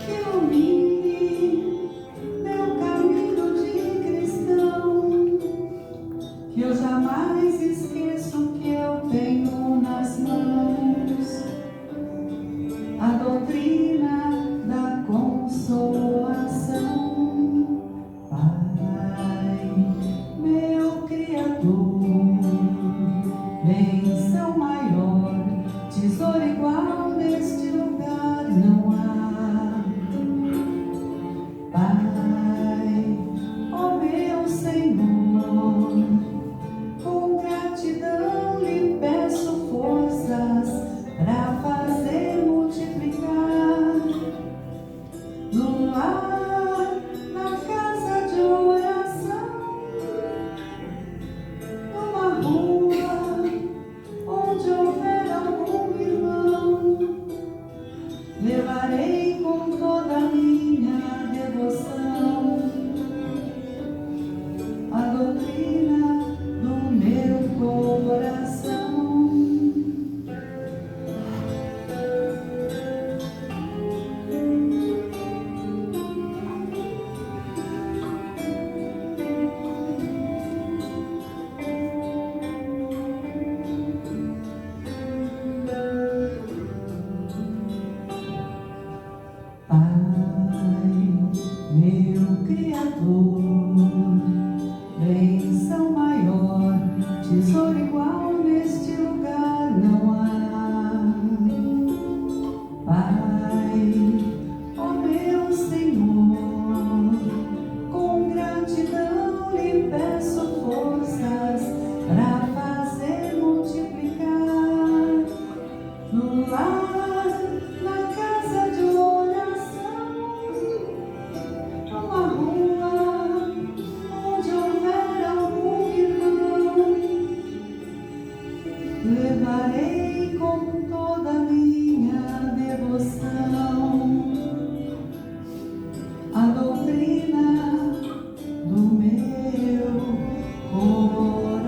Speaker 3: que ilumine meu caminho de cristão, que eu jamais esqueço que eu tenho nas mãos a doutrina da consolação. Pai, meu Criador, bênção maior, tesouro igual neste lugar não há. Pai, ó meu Senhor, com gratidão lhe peço forças para fazer multiplicar no lar, na casa de oração, numa rua onde houver algum irmão. Levarei com toda a minha devoção a doutrina do meu coração. Pai, meu Criador, bênção maior, tesouro igual neste lugar não há. Pai, ó meu Senhor, com gratidão lhe peço forças para fazer multiplicar no lar, na casa de oração, numa rua onde houver algum irmão. Levarei com toda a minha devoção a doutrina do meu coração.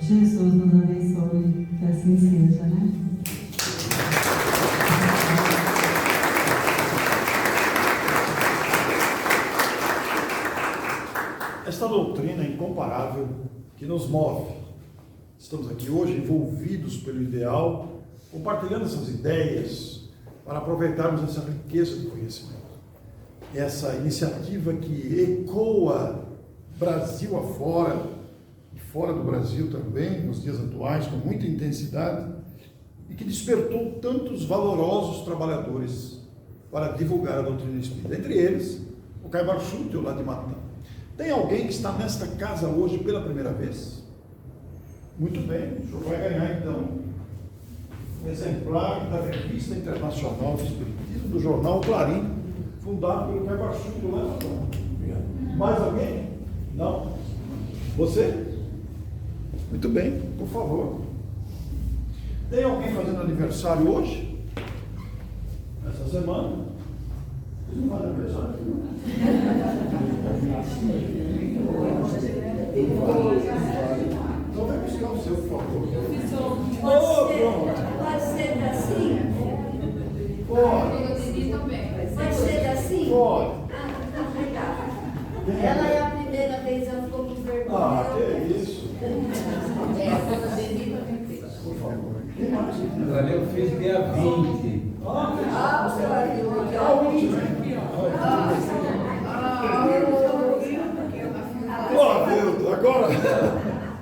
Speaker 3: Jesus nos abençoe, que assim seja, né?
Speaker 2: Esta doutrina incomparável que nos move. Estamos aqui hoje envolvidos pelo ideal, compartilhando essas ideias para aproveitarmos essa riqueza de conhecimento. Essa iniciativa que ecoa Brasil afora, e fora do Brasil também, nos dias atuais, com muita intensidade, e que despertou tantos valorosos trabalhadores para divulgar a doutrina espírita. Entre eles, o Caibar Schutel, lá de Matã. Tem alguém que está nesta casa hoje pela primeira vez? Muito bem, o senhor vai ganhar então exemplar da Revista Internacional de Espiritismo, do jornal Clarim, fundado pelo Cabachuco lá. Mais alguém? Não? Você? Muito bem, por favor. Tem alguém fazendo aniversário hoje? Essa semana? Vocês não fazem aniversário? Então vai buscar o seu, por favor.
Speaker 1: Pode ser assim?
Speaker 2: Pode.
Speaker 1: Pode ser assim?
Speaker 2: Pode.
Speaker 1: Ah, obrigada. Ela é a primeira vez, ela ficou com vergonha.
Speaker 2: Ah, que isso. Por favor. Quem mais?
Speaker 5: Olha, eu fiz dia 20.
Speaker 1: Ah, o senhor aqui,
Speaker 2: Ah, o último, hein? Ó, Deus, agora.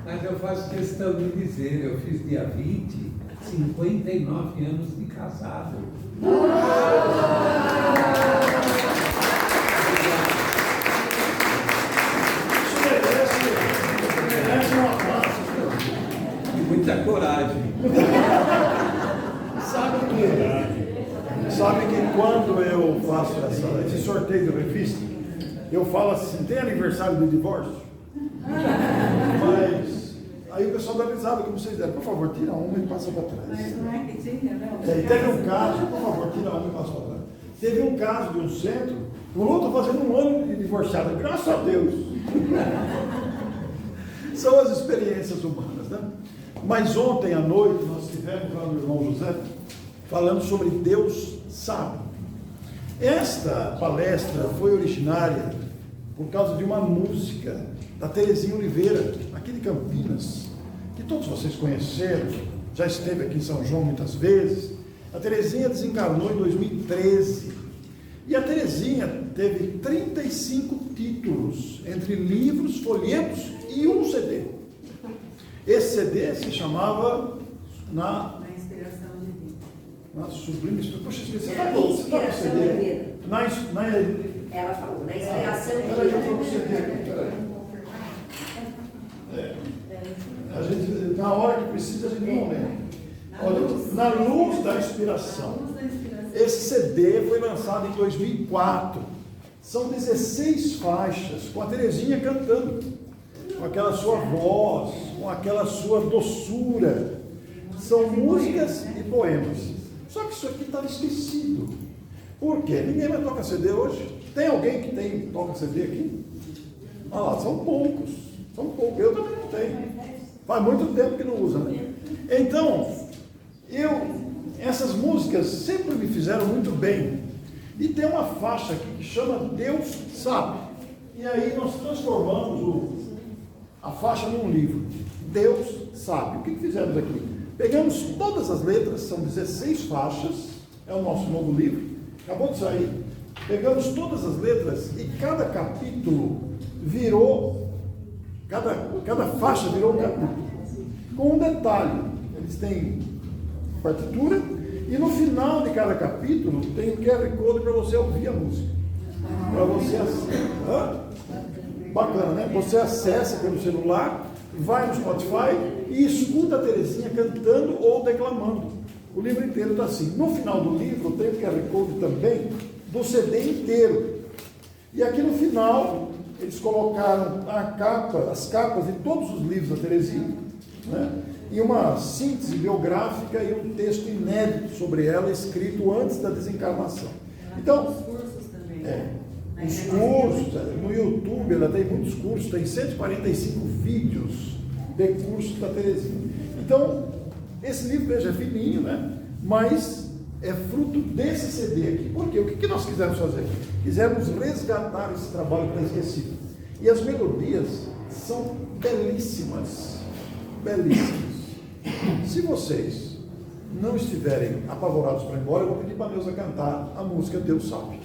Speaker 5: Mas eu faço questão de dizer, eu fiz dia 20, 59 anos de casado.
Speaker 2: Isso merece um abraço.
Speaker 5: E muita coragem.
Speaker 2: Sabe que quando eu faço esse sorteio de revista, eu falo assim, tem aniversário do divórcio? Mas aí o pessoal dá risada, como vocês deram. Por favor, tira uma e passa para trás.
Speaker 4: Mas não é que tinha, não.
Speaker 2: Teve um caso, por favor, tira uma e passa para trás. Teve um caso de um centro, o outro fazendo um ano de divorciado, graças a Deus. São as experiências humanas, né? Mas ontem à noite nós tivemos lá no irmão José falando sobre Deus sabe. Esta palestra foi originária por causa de uma música da Terezinha Oliveira, aqui de Campinas, que todos vocês conheceram, já esteve aqui em São João muitas vezes. A Terezinha desencarnou em 2013 e a Terezinha teve 35 títulos, entre livros, folhetos e um CD. Esse CD se chamava
Speaker 4: Na inspiração de Deus.
Speaker 2: na Sublime Inspiração. Poxa, esqueci. Você
Speaker 1: Inspiração
Speaker 2: está com o CD?
Speaker 1: divina. Ela falou, na inspiração
Speaker 2: Peraí, eu estou com o
Speaker 1: divina.
Speaker 2: CD aqui, peraí. A gente, na hora que precisa, a gente não lembra. Olha, na luz da inspiração.
Speaker 4: Luz da inspiração.
Speaker 2: Esse CD foi lançado em 2004. São 16 faixas, com a Terezinha cantando, com aquela sua voz, com aquela sua doçura. São músicas e poemas. Só que isso aqui estava esquecido. Por quê? Ninguém vai tocar CD hoje. Tem alguém que toca CD aqui? Olha lá, são poucos. São poucos. Eu também não tenho. Faz muito tempo que não usa, né? Então, essas músicas sempre me fizeram muito bem. E tem uma faixa aqui que chama Deus Sabe. E aí nós transformamos a faixa num livro. Deus Sabe. O que fizemos aqui? Pegamos todas as letras, são 16 faixas, é o nosso novo livro, acabou de sair. Pegamos todas as letras e cada capítulo virou, cada faixa virou um capítulo. Com um detalhe, eles têm partitura e no final de cada capítulo tem um QR Code para você ouvir a música. Para você bacana, né? Você acessa pelo celular, vai no Spotify e escuta a Terezinha cantando ou declamando. O livro inteiro está assim. No final do livro tem o QR Code também do CD inteiro. E aqui no final eles colocaram as capas de todos os livros da Terezinha, né? E uma síntese biográfica e um texto inédito sobre ela, escrito antes da desencarnação. Então,
Speaker 4: os cursos também.
Speaker 2: Os cursos, no YouTube ela tem muitos cursos, tem 145 vídeos de cursos da Terezinha. Então, esse livro, veja, é fininho, né? Mas é fruto desse CD aqui. Por quê? O que nós quisemos fazer? Quisemos resgatar esse trabalho que está esquecido. E as melodias são belíssimas. Belíssimas. Se vocês não estiverem apavorados para ir embora, eu vou pedir para a Neuza cantar a música Deus Sabe.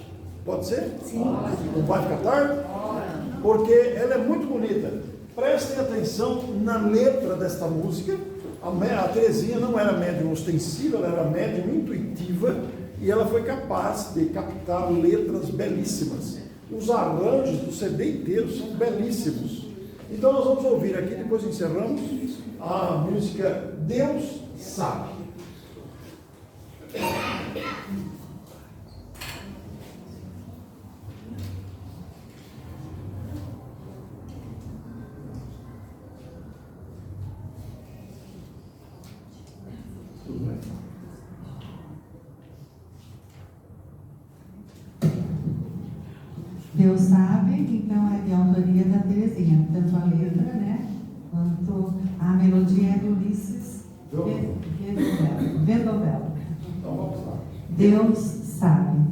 Speaker 2: Pode ser? Sim. Não vai ficar tarde? Porque ela é muito bonita. Prestem atenção na letra desta música. A Terezinha não era médium ostensiva, ela era médium intuitiva e ela foi capaz de captar letras belíssimas. Os arranjos do CD inteiro são belíssimos. Então nós vamos ouvir aqui, depois encerramos, a música Deus Sabe.
Speaker 3: Deus sabe, então é de autoria da Terezinha, tanto a letra, né, quanto a melodia é do Ulisses Vendovella.
Speaker 2: Então vamos lá.
Speaker 3: Deus sabe.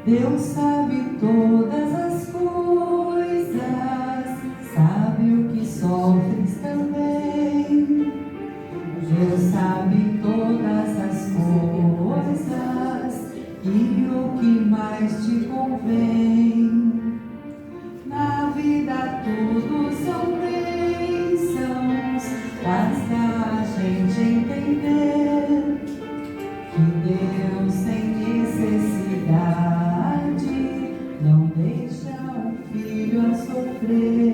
Speaker 3: Deus sabe todas as coisas, sabe o que sofres também. Deus sabe todas as coisas e o que mais te convém. Na vida tudo são bênçãos, basta a gente entender que Deus sem necessidade não deixa um filho a sofrer.